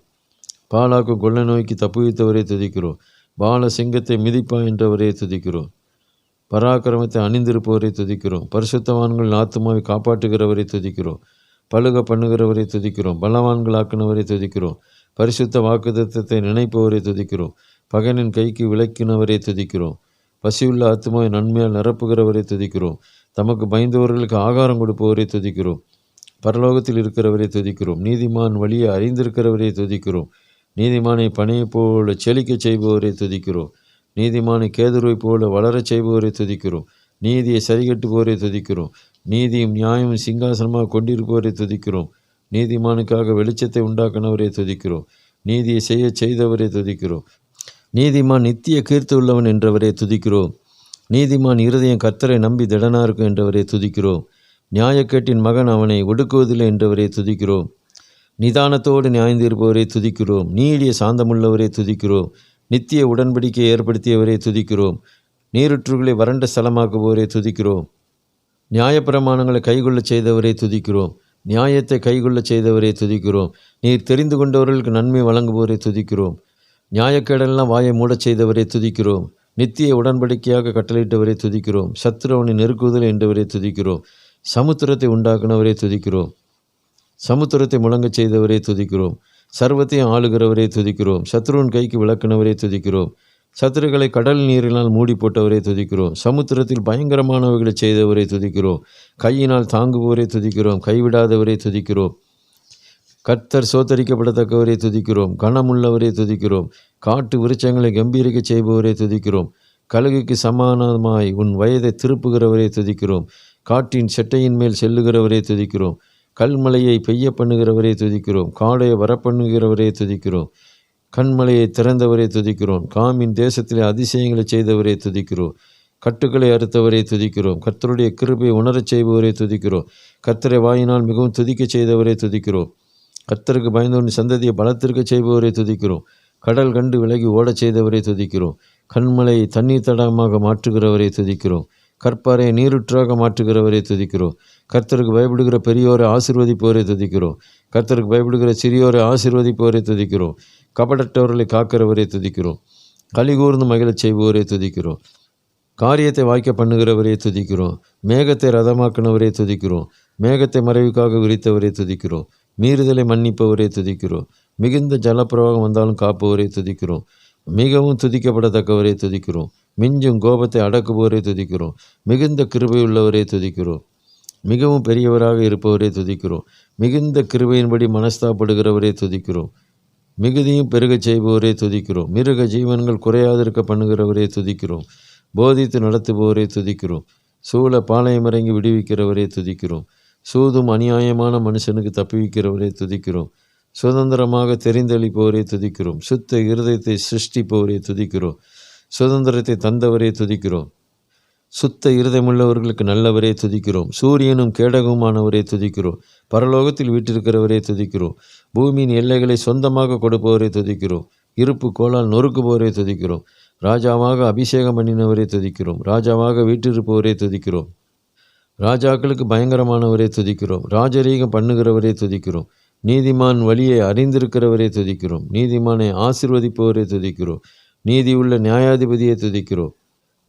பாலாக்கு கொள்ளை நோய்க்கு தப்புவித்தவரே துதிக்கிறோம். பால சிங்கத்தை மிதிப்பா என்றவரே துதிக்கிறோம். பராக்கிரமத்தை அணிந்திருப்பவரை துதிக்கிறோம். பரிசுத்தவான்கள் ஆத்துமாவை காப்பாற்றுகிறவரை துதிக்கிறோம். பழுக பண்ணுகிறவரை துதிக்கிறோம். பலவான்களாக்குனவரை துதிக்கிறோம். பரிசுத்த வாக்குத்தத்தத்தை நினைப்பவரை துதிக்கிறோம். பகனின் கைக்கு விளக்கினவரை துதிக்கிறோம். பசியுள்ள ஆத்துமாவை நன்மையால் நிரப்புகிறவரை துதிக்கிறோம். தமக்கு பயந்தவர்களுக்கு ஆகாரம் கொடுப்பவரை துதிக்கிறோம். பரலோகத்தில் இருக்கிறவரை துதிக்கிறோம். நீதிமான் வழியை அறிந்திருக்கிறவரை துதிக்கிறோம். நீதிமானை பனையைப் போல செழிக்கச் செய்பவரை துதிக்கிறோம். நீதிமானை கேதுருவை போல வளரச் செய்பவரை துதிக்கிறோம். நீதியை சரிகட்டுபவரை துதிக்கிறோம். நீதியும் நியாயமும் சிங்காசனமாக கொண்டிருப்பவரை துதிக்கிறோம். நீதிமானுக்காக வெளிச்சத்தை உண்டாக்கினவரை துதிக்கிறோம். நீதியை செய்தவரை துதிக்கிறோம். நீதிமான் நித்திய கீர்த்தி உள்ளவன் என்றவரை துதிக்கிறோம். நீதிமான் இருதயம் கர்த்தரை நம்பி திடனா இருக்கும் என்றவரை துதிக்கிறோம். நியாயக்கேட்டின் மகன் அவனை ஒடுக்குவதில்லை என்றவரை துதிக்கிறோம். நிதானத்தோடு நியாய்ந்திருப்பவரை துதிக்கிறோம். நீடிய சாந்தமுள்ளவரை துதிக்கிறோம். நித்திய உடன்படிக்கையை ஏற்படுத்தியவரை துதிக்கிறோம். நீருற்றுகளை வறண்ட ஸ்தலமாக்குபவரை துதிக்கிறோம். நியாயப்பிரமாணங்களை கைகொள்ளச் செய்தவரை துதிக்கிறோம். நியாயத்தை கைகொள்ளச் செய்தவரை துதிக்கிறோம். நீர் தெரிந்து கொண்டவர்களுக்கு நன்மை வழங்குபவரை துதிக்கிறோம். நியாயக்கேடெல்லாம் வாயை மூடச் செய்தவரை துதிக்கிறோம். நித்திய உடன்படிக்கையாக கட்டளையிட்டவரை துதிக்கிறோம். சத்துருவனை நெருக்குதல் என்றவரை துதிக்கிறோம். சமுத்திரத்தை உண்டாக்குனவரை துதிக்கிறோம். சமுத்திரத்தை முழங்கச் செய்தவரை துதிக்கிறோம். சர்வத்தையும் ஆளுகிறவரை துதிக்கிறோம். சத்ருவின் கைக்கு விளக்குனவரை துதிக்கிறோம். சத்துருக்களை கடல் நீரினால் மூடி போட்டவரை துதிக்கிறோம். சமுத்திரத்தில் பயங்கரமானவர்களை செய்தவரை துதிக்கிறோம். கையினால் தாங்குபவரை துதிக்கிறோம். கைவிடாதவரை துதிக்கிறோம். கர்த்தர் சோத்தரிக்கப்படத்தக்கவரை துதிக்கிறோம். கனமுள்ளவரை துதிக்கிறோம். காட்டு விருட்சங்களை கம்பீரிக்கச் செய்பவரை துதிக்கிறோம். கழுகுக்கு சமானமாய் உன் வயதை திருப்புகிறவரை துதிக்கிறோம். காட்டின் செட்டையின் மேல் செல்லுகிறவரை துதிக்கிறோம். கல்மலையை பெய்ய பண்ணுகிறவரை துதிக்கிறோம். காடையை வரப்பண்ணுகிறவரை துதிக்கிறோம். கண்மலையை திறந்தவரை துதிக்கிறோம். காமின் தேசத்திலே அதிசயங்களை செய்தவரை துதிக்கிறோம். கட்டுக்களை அறுத்தவரை துதிக்கிறோம். கர்த்தருடைய கிருபையை உணரச் செய்பவரை துதிக்கிறோம். கர்த்தரை வாயினால் மிகவும் துதிக்கச் செய்தவரை துதிக்கிறோம். கர்த்தருக்கு பயந்தவரின் சந்ததியை பலத்திற்கு செய்பவரை துதிக்கிறோம். கடல் கண்டு விலகி ஓடச் செய்தவரை துதிக்கிறோம். கண்மலையை தண்ணீர் தடாகமாக மாற்றுகிறவரை துதிக்கிறோம். கற்பாரை நீருற்றாக மாற்றுகிறவரை துதிக்கிறோம். கர்த்தருக்கு பயப்படுகிற பெரியோரை ஆசீர்வதிப்பவரை துதிக்கிறோம். கர்த்தருக்கு பயப்படுகிற சிறியோரை ஆசீர்வதிப்பவரை துதிக்கிறோம். கபடற்றவர்களை காக்கிறவரை துதிக்கிறோம். கலிகூர்ந்து மகிழச் செய்பவரை துதிக்கிறோம். காரியத்தை வாய்க்க பண்ணுகிறவரை துதிக்கிறோம். மேகத்தை ரதமாக்கினவரை துதிக்கிறோம். மேகத்தை மறைவுக்காக விரித்தவரை துதிக்கிறோம். மீறுதலை மன்னிப்பவரை துதிக்கிறோம். மிகுந்த ஜலப்பிரவாகம் வந்தாலும் காப்பவரை துதிக்கிறோம். மிகவும் துதிக்கப்படத்தக்கவரை துதிக்கிறோம். மிஞ்சும் கோபத்தை அடக்குபவரை துதிக்கிறோம். மிகுந்த கிருபையுள்ளவரை துதிக்கிறோம். மிகவும் பெரியவராக இருப்பவரை துதிக்கிறோம். மிகுந்த கிருபையின்படி மனஸ்தாப்படுகிறவரை துதிக்கிறோம். மிகுதியும் பெருகச் செய்பவரை துதிக்கிறோம். மிருக ஜீவன்கள் குறையாதிருக்க பண்ணுகிறவரை துதிக்கிறோம். போதித்து நடத்துபவரை துதிக்கிறோம். சூழ பாளையம் இறங்கி விடுவிக்கிறவரை துதிக்கிறோம். சூதும் அநியாயமான மனுஷனுக்கு தப்புவிக்கிறவரை துதிக்கிறோம். சுதந்திரமாக தெரிந்தளிப்பவரை துதிக்கிறோம். சுத்த இருதயத்தை சிருஷ்டிப்பவரை துதிக்கிறோம். சுதந்திரத்தை தந்தவரை துதிக்கிறோம். சுத்த இருதயமுள்ளவர்களுக்கு நல்லவரே துதிக்கிறோம். சூரியனும் கேடகமானவரை துதிக்கிறோம். பரலோகத்தில் வீற்றிருக்கிறவரை துதிக்கிறோம். பூமியின் எல்லைகளை சொந்தமாக கொடுப்பவரை துதிக்கிறோம். இருப்பு கோளால் நொறுக்குபவரை துதிக்கிறோம். ராஜாவாக அபிஷேகம் பண்ணினவரை துதிக்கிறோம். ராஜாவாக வீற்றிருப்பவரை துதிக்கிறோம். ராஜாக்களுக்கு பயங்கரமானவரை துதிக்கிறோம். ராஜரீகம் பண்ணுகிறவரை துதிக்கிறோம். நீதிமான் வழியை அறிந்திருக்கிறவரை துதிக்கிறோம். நீதிமானை ஆசீர்வதிப்பவரை துதிக்கிறோம். நீதியுள்ள நியாயாதிபதியை துதிக்கிறோம்.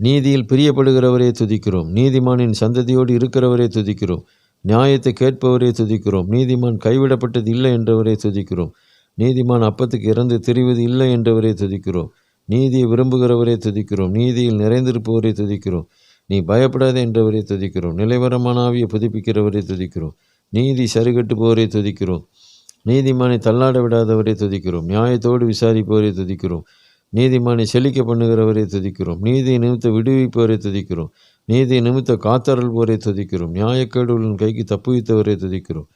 நீதியில் பிரியப்படுகிறவரை துதிக்கிறோம். நீதிமானின் சந்ததியோடு இருக்கிறவரை துதிக்கிறோம். நியாயத்தை கேட்பவரை துதிக்கிறோம். நீதிமான் கைவிடப்பட்டது இல்லை என்றவரை துதிக்கிறோம். நீதிமான் அப்பத்துக்கு இறந்து திரிவது இல்லை என்றவரை துதிக்கிறோம். நீதியை விரும்புகிறவரை துதிக்கிறோம். நீதியில் நிறைந்திருப்பவரை துதிக்கிறோம். நீ பயப்படாதே என்றவரை துதிக்கிறோம். நிலைவரமான ஆவியை புதுப்பிக்கிறவரை துதிக்கிறோம். நீதி சரிகட்டுபவரை துதிக்கிறோம். நீதிமானை தள்ளாட விடாதவரை துதிக்கிறோம். நியாயத்தோடு விசாரிப்பவரை துதிக்கிறோம். நீதிமானை செழிக்க பண்ணுகிறவரை துதிக்கிறோம். நீதியை நிமித்த விடுவிப்பவரை துதிக்கிறோம். நீதியை நிமித்த காத்தருள்பவரை துதிக்கிறோம். நியாயக்கேடுகளின் கைக்கு தப்புவித்தவரை துதிக்கிறோம்.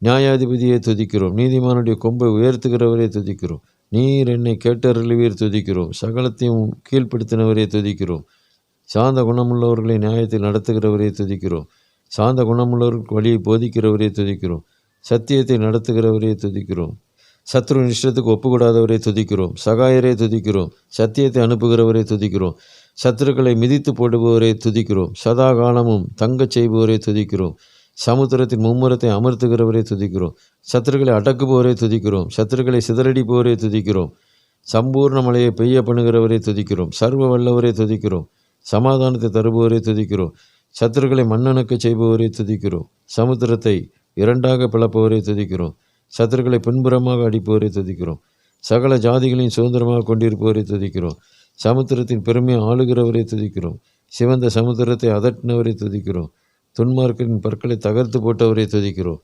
நியாயாதிபதியை துதிக்கிறோம். நீதிமானுடைய கொம்பை உயர்த்துகிறவரை துதிக்கிறோம். நீர் என்னை கேட்டருளுவீர் துதிக்கிறோம். சகலத்தையும் கீழ்ப்படுத்தினவரை துதிக்கிறோம். சாந்த குணமுள்ளவர்களை நியாயத்தில் நடத்துகிறவரை துதிக்கிறோம். சாந்த குணமுள்ளவர்களுக்கு வழியை போதிக்கிறவரை துதிக்கிறோம். சத்தியத்தை நடத்துகிறவரை துதிக்கிறோம். சத்ருவின் இஷ்டத்துக்கு ஒப்புக்கூடாதவரை துதிக்கிறோம். சகாயரை துதிக்கிறோம். சத்தியத்தை அனுப்புகிறவரை துதிக்கிறோம். சத்துருக்களை மிதித்து போடுபவரை துதிக்கிறோம். சதா காலமும் தங்கச் செய்பவரை துதிக்கிறோம். சமுத்திரத்தின் மும்முரத்தை அமர்த்துகிறவரை துதிக்கிறோம். சத்துருக்களை அடக்குபவரை துதிக்கிறோம். சத்துருக்களை சிதறடிப்பவரை துதிக்கிறோம். சம்பூர்ண மழையை பெய்ய பண்ணுகிறவரை துதிக்கிறோம். சர்வ வல்லவரை துதிக்கிறோம். சமாதானத்தை தருபவரை துதிக்கிறோம். சத்துருக்களை மண்ணணுக்க செய்பவரை துதிக்கிறோம். சமுத்திரத்தை இரண்டாக பிளப்பவரை துதிக்கிறோம். சத்துருக்களை பின்புறமாக அடிப்பவரை துதிக்கிறோம். சகல ஜாதிகளையும் சுதந்திரமாக கொண்டிருப்பவரை துதிக்கிறோம். சமுத்திரத்தின் பெருமையை ஆளுகிறவரை துதிக்கிறோம். சிவந்த சமுத்திரத்தை அதட்டினவரை துதிக்கிறோம். துன்மார்க்கரின் பற்களை தகர்த்து போட்டவரை துதிக்கிறோம்.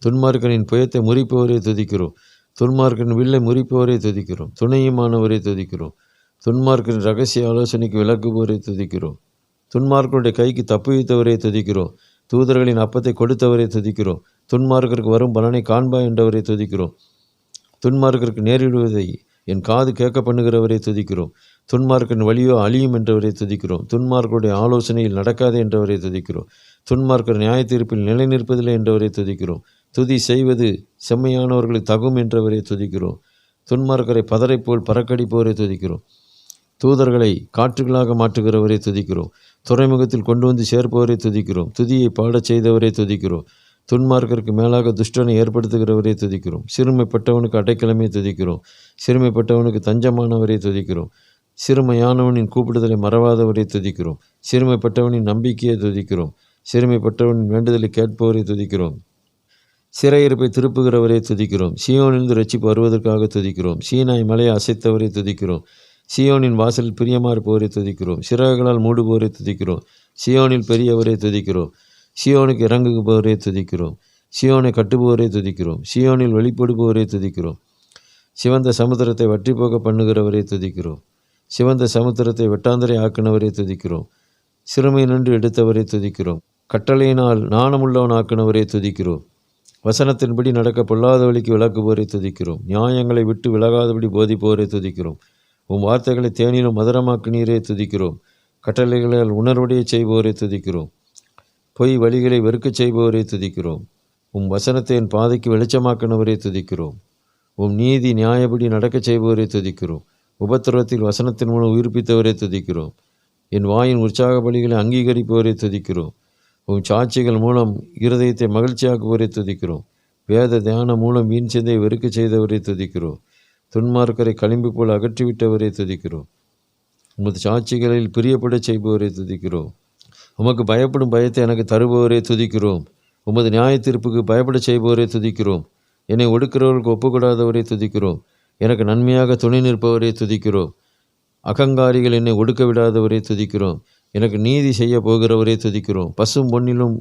துன்மார்க்கரின் புயத்தை முறிப்பவரை துதிக்கிறோம். துன்மார்க்கரின் வில்லை முறிப்பவரை துதிக்கிறோம். துணையுமானவரை துதிக்கிறோம். துன்மார்க்கரின் ரகசிய ஆலோசனைக்கு விளக்குபவரை துதிக்கிறோம். துன்மார்க்கருடைய கைக்கு தப்புவித்தவரை துதிக்கிறோம். தூதர்களின் அப்பத்தை கொடுத்தவரை துதிக்கிறோம். துன்மார்க்கருக்கு வரும் பலனை காண்பா என்றவரை துதிக்கிறோம். துன்மார்க்கருக்கு நேரிடுவதை என் காது கேட்க பண்ணுகிறவரை துதிக்கிறோம். துன்மார்க்கரின் வழியோ அழியும் என்றவரை துதிக்கிறோம். துன்மார்க்கருடைய ஆலோசனையில் நடக்காதே என்றவரை துதிக்கிறோம். துன்மார்க்கர் நியாய தீர்ப்பில் நிலை நிற்பதில்லை என்றவரை துதிக்கிறோம். துதி செய்வது செம்மையானவர்களுக்கு தகும் என்றவரை துதிக்கிறோம். துன்மார்க்கரை பதரை போல் பறக்கடிப்பவரை துதிக்கிறோம். தூதர்களை காற்றுகளாக மாற்றுகிறவரை துதிக்கிறோம். துறைமுகத்தில் கொண்டு வந்து சேர்ப்பவரை துதிக்கிறோம். துதியை பாடச் செய்தவரை துதிக்கிறோம். துன்மார்க்கருக்கு மேலாக துஷ்டனை ஏற்படுத்துகிறவரை துதிக்கிறோம். சிறுமைப்பட்டவனுக்கு அடைக்கலமே துதிக்கிறோம். சிறுமைப்பட்டவனுக்கு தஞ்சமானவரை துதிக்கிறோம். சிறுமையானவனின் கூப்பிடுதலை மறவாதவரை துதிக்கிறோம். சிறுமைப்பட்டவனின் நம்பிக்கையை துதிக்கிறோம். சிறுமைப்பட்டவனின் வேண்டுதலை கேட்பவரை துதிக்கிறோம். சிறையிருப்பை திருப்புகிறவரை துதிக்கிறோம். சீயோனிலிருந்து ரட்சிப்பு வருவதற்காக துதிக்கிறோம். சீனாய் மலையை அசைத்தவரை துதிக்கிறோம். சீயோனின் வாசலில் பிரியமாக இருப்பவரை துதிக்கிறோம். சிறகுகளால் மூடுபவரை துதிக்கிறோம். சீயோனில் பெரியவரை துதிக்கிறோம். சீயோனுக்கு இறங்குபவரை துதிக்கிறோம். சீயோனை கட்டுபவரை துதிக்கிறோம். சீயோனில் வெளிப்படுபவரை துதிக்கிறோம். சிவந்த சமுத்திரத்தை வற்றி போக பண்ணுகிறவரை துதிக்கிறோம். சிவந்த சமுத்திரத்தை வெட்டாந்தரை ஆக்கினவரை துதிக்கிறோம். சிறுமை நின்று எடுத்தவரை துதிக்கிறோம். கட்டளையினால் நாணமுள்ளவன் ஆக்கினவரை துதிக்கிறோம். வசனத்தின்படி நடக்க பொல்லாத வழிக்கு விலக்குவோரை துதிக்கிறோம். நியாயங்களை விட்டு விலகாதபடி போதிப்போரை துதிக்கிறோம். உம் வார்த்தைகளை தேனிலும் மதுரமாக்கினீரே துதிக்கிறோம். கட்டளைகளால் உணர்வுடைய செய்பவரை துதிக்கிறோம். பொய் வழிகளை வெறுக்கச் செய்பவரை துதிக்கிறோம். உம் வசனத்தை என் பாதைக்கு வெளிச்சமாக்கினவரை துதிக்கிறோம். உம் நீதி நியாயப்படி நடக்கச் செய்பவரை துதிக்கிறோம். உபத்திரவத்தில் வசனத்தின் மூலம் உயிர்ப்பித்தவரை துதிக்கிறோம். என் வாயின் உற்சாக பலிகளை அங்கீகரிப்பவரை துதிக்கிறோம். உம் சாட்சிகள் மூலம் இருதயத்தை மகிழ்ச்சியாக்குவரை துதிக்கிறோம். வேத தியானம் மூலம் வீண் சிந்தை வெறுக்கச் செய்தவரை துதிக்கிறோம். துன்மார்க்கரை களிம்பு போல் அகற்றிவிட்டவரை துதிக்கிறோம். உமது சாட்சிகளில் பிரியப்படச் செய்பவரை துதிக்கிறோம். உமக்கு பயப்படும் பயத்தை எனக்கு தருபவரை துதிக்கிறோம். உமது நியாய தீர்ப்புக்கு பயப்படச் செய்பவரை துதிக்கிறோம். என்னை ஒடுக்கிறவர்களுக்கு ஒப்புக்கூடாதவரை துதிக்கிறோம். எனக்கு நன்மையாக துணை நிற்பவரை துதிக்கிறோம். அகங்காரிகள் என்னை ஒடுக்க விடாதவரை துதிக்கிறோம். எனக்கு நீதி செய்ய போகிறவரை துதிக்கிறோம். பசும் பொன்னிலும்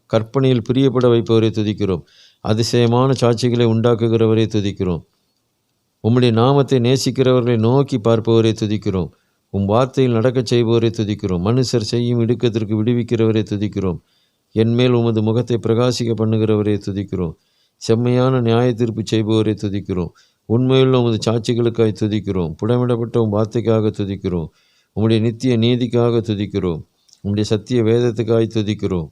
கற்பனையில் பிரியப்பட வைப்பவரை துதிக்கிறோம். அதிசயமான சாட்சிகளை உண்டாக்குகிறவரை துதிக்கிறோம். உம்முடைய நாமத்தை நேசிக்கிறவர்களை நோக்கி பார்ப்பவரை துதிக்கிறோம். உம் வார்த்தையில் நடக்கச் செய்பவரை துதிக்கிறோம். மனுஷர் செய்யும் இடுக்கத்திற்கு விடுவிக்கிறவரை துதிக்கிறோம். என்மேல் உமது முகத்தை பிரகாசிக்க பண்ணுகிறவரை துதிக்கிறோம். செம்மையான நியாய தீர்ப்பு செய்பவரை துதிக்கிறோம். உண்மையுள்ள உமது சாட்சிகளுக்காய் துதிக்கிறோம். புடமிடப்பட்ட உம் வார்த்தைக்காக துதிக்கிறோம். உம்முடைய நித்திய நீதிக்காக துதிக்கிறோம். உம்முடைய சத்திய வேதத்துக்காய் துதிக்கிறோம்.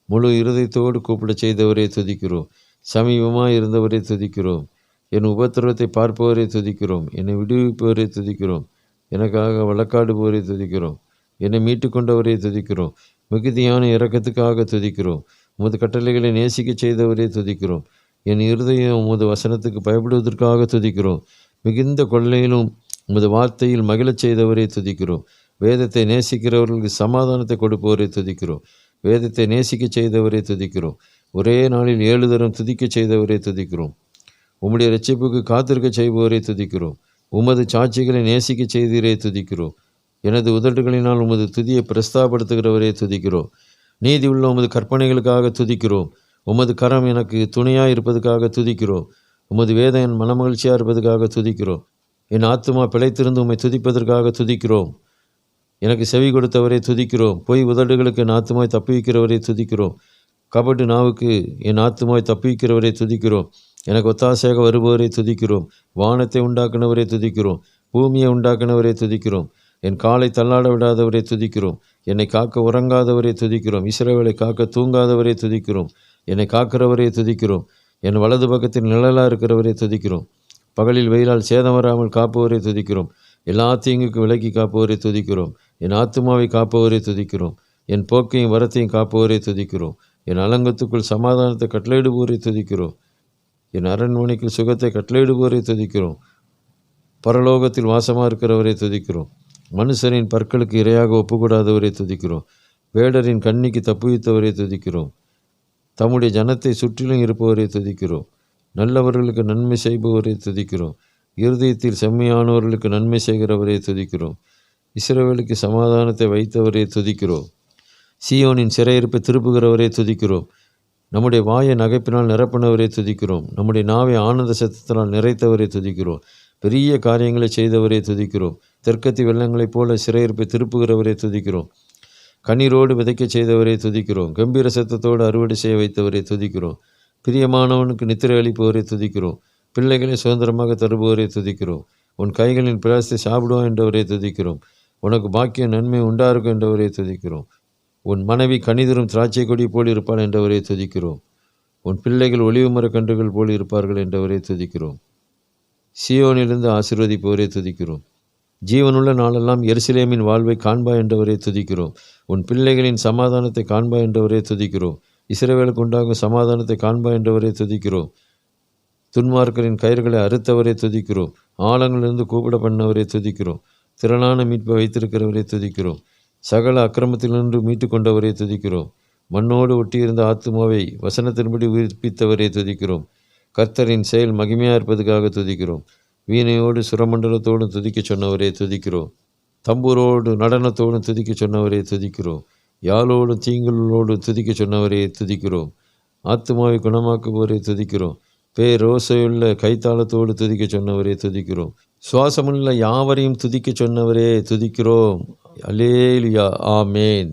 முழு இருதயத்தோடு கூப்பிட செய்தவரை துதிக்கிறோம். சமீபமாய் இருந்தவரை துதிக்கிறோம். என் உபத்திரவத்தை பார்ப்பவரை துதிக்கிறோம். என்னை விடுவிப்பவரை துதிக்கிறோம். எனக்காக வழக்காடுபவரை துதிக்கிறோம். என்னை மீட்டு கொண்டவரை துதிக்கிறோம். மிகுதியான இரக்கத்துக்காக துதிக்கிறோம். உமது கட்டளைகளை நேசிக்க செய்தவரை துதிக்கிறோம். என் இருதயம் உமது வசனத்துக்கு பயப்படுவதற்காக துதிக்கிறோம். மிகுந்த கொள்ளையிலும் உமது வார்த்தையில் மகிழச் செய்தவரை துதிக்கிறோம். வேதத்தை நேசிக்கிறவர்களுக்கு சமாதானத்தை கொடுப்பவரை துதிக்கிறோம். வேதத்தை நேசிக்க செய்தவரை துதிக்கிறோம். ஒரே நாளில் 7 தரம் துதிக்க செய்தவரை துதிக்கிறோம். உம்முடைய இரட்சிப்புக்கு காத்திருக்க செய்பவரை துதிக்கிறோம். உமது சாட்சிகளை நேசிக்க செய்தீரே துதிக்கிறோம். எனது உதடுகளினால் உமது துதியை பிரஸ்தாபடுத்துகிறவரே துதிக்கிறோம். நீதி உள்ள உமது கற்பனைகளுக்காக துதிக்கிறோம். உமது கரம் எனக்கு துணையாக இருப்பதுக்காக துதிக்கிறோம். உமது வேதம் என் மனமகிழ்ச்சியாக இருப்பதுக்காக துதிக்கிறோம். என் ஆத்துமா பிழைத்திருந்து உம்மை துதிப்பதற்காக துதிக்கிறோம். எனக்கு செவி கொடுத்தவரை துதிக்கிறோம். பொய் உதடுகளுக்கு என் ஆத்துமாய் தப்புவிக்கிறவரை துதிக்கிறோம். கபடு நாவுக்கு என் ஆத்துமாய் தப்புவிக்கிறவரை துதிக்கிறோம். எனக்கு ஒத்தாசையாக வருபவரை துதிக்கிறோம். வானத்தை உண்டாக்குனவரை துதிக்கிறோம். பூமியை உண்டாக்குனவரை துதிக்கிறோம். என் காலை தள்ளாட விடாதவரை துதிக்கிறோம். என்னை காக்க உறங்காதவரை துதிக்கிறோம். இஸ்ரவேலை காக்க தூங்காதவரை துதிக்கிறோம். என்னை காக்கிறவரை துதிக்கிறோம். என் வலது பக்கத்தில் நிழலாக இருக்கிறவரை துதிக்கிறோம். பகலில் வெயிலால் சேதம் வராமல் காப்பவரை துதிக்கிறோம். எல்லா தீங்குக்கு விலக்கி காப்பவரை துதிக்கிறோம். என் ஆத்துமாவை காப்பவரை துதிக்கிறோம். என் போக்கையும் வரத்தையும் காப்பவரை துதிக்கிறோம். என் அலங்கத்துக்குள் சமாதானத்தை கட்டளையிடுவோரை துதிக்கிறோம். என் அரண்மனைக்குள் சுகத்தை கட்டளையிடுவோரை துதிக்கிறோம். பரலோகத்தில் வாசமாக இருக்கிறவரை துதிக்கிறோம். மனுஷரின் பற்களுக்கு இரையாக ஒப்புக்கூடாதவரை துதிக்கிறோம். வேடரின் கண்ணிக்கு தப்புவித்தவரை துதிக்கிறோம். தம்முடைய ஜனத்தை சுற்றிலும் இருப்பவரை துதிக்கிறோம். நல்லவர்களுக்கு நன்மை செய்பவரை துதிக்கிறோம். இருதயத்தில் செம்மையானவர்களுக்கு நன்மை செய்கிறவரை துதிக்கிறோம். இஸ்ரவேலுக்கு சமாதானத்தை வைத்தவரை துதிக்கிறோம். சீயோனின் சிறையிருப்பை திருப்புகிறவரை துதிக்கிறோம். நம்முடைய வாயை நகைப்பினால் நிரப்பினவரை துதிக்கிறோம். நம்முடைய நாவை ஆனந்த சத்தத்தினால் நிறைத்தவரை துதிக்கிறோம். பெரிய காரியங்களை செய்தவரை துதிக்கிறோம். தெற்கத்தி வெள்ளங்களைப் போல சிறையிருப்பை திருப்புகிறவரை துதிக்கிறோம். கண்ணீரோடு விதைக்க செய்தவரை துதிக்கிறோம். கம்பீர சத்தத்தோடு அறுவடை செய்ய வைத்தவரை துதிக்கிறோம். பிரியமானவனுக்கு நித்திரை அளிப்பவரை துதிக்கிறோம். பிள்ளைகளை சுதந்திரமாக தருபவரை துதிக்கிறோம். உன் கைகளின் பிரயாசத்தை சாப்பிடுவோம் என்றவரை துதிக்கிறோம். உனக்கு பாக்கிய நன்மை உண்டாருக்கும் என்றவரை துதிக்கிறோம். உன் மனைவி கனிதரும் திராட்சை கொடி போல் இருப்பாள் என்றவரை துதிக்கிறோம். உன் பிள்ளைகள் ஒளிவு மரக் கன்றுகள் போல் இருப்பார்கள் என்றவரை துதிக்கிறோம். சீயோனிலிருந்து ஆசீர்வதிப்பவரை துதிக்கிறோம். ஜீவனுள்ள நாளெல்லாம் எருசலேமின் வாழ்வை காண்பா என்றவரை துதிக்கிறோம். உன் பிள்ளைகளின் சமாதானத்தை காண்பா என்றவரை துதிக்கிறோம். இஸ்ரவேலுக்கு உண்டாகும் சமாதானத்தை காண்பா என்றவரை துதிக்கிறோம். துன்மார்க்கரின் கயிறுகளை அறுத்தவரை துதிக்கிறோம். ஆழங்களிலிருந்து கூப்பிட பண்ணவரை துதிக்கிறோம். திரளான மீட்பை வைத்திருக்கிறவரை துதிக்கிறோம். சகல அக்கிரமத்திலிருந்து மீட்டு கொண்டவரை துதிக்கிறோம். மண்ணோடு ஒட்டியிருந்த ஆத்துமாவை வசனத்தின்படி உயிர்ப்பித்தவரை துதிக்கிறோம். கர்த்தரின் செயல் மகிமையாக இருப்பதுக்காக துதிக்கிறோம். வீணையோடு சுரமண்டலத்தோடும் துதிக்க சொன்னவரை துதிக்கிறோம். தம்பூரோடு நடனத்தோடும் துதிக்க சொன்னவரை துதிக்கிறோம். யாழோடும் தீங்களோடும் துதிக்க சொன்னவரை துதிக்கிறோம். ஆத்துமாவை குணமாக்குபவரை துதிக்கிறோம். பேரோசையுள்ள கைத்தாளத்தோடு துதிக்க சொன்னவரே துதிக்கிறோம். சுவாசமுள்ள யாவரையும் துதிக்க சொன்னவரே துதிக்கிறோம். அல்லேலுயா, ஆமேன்.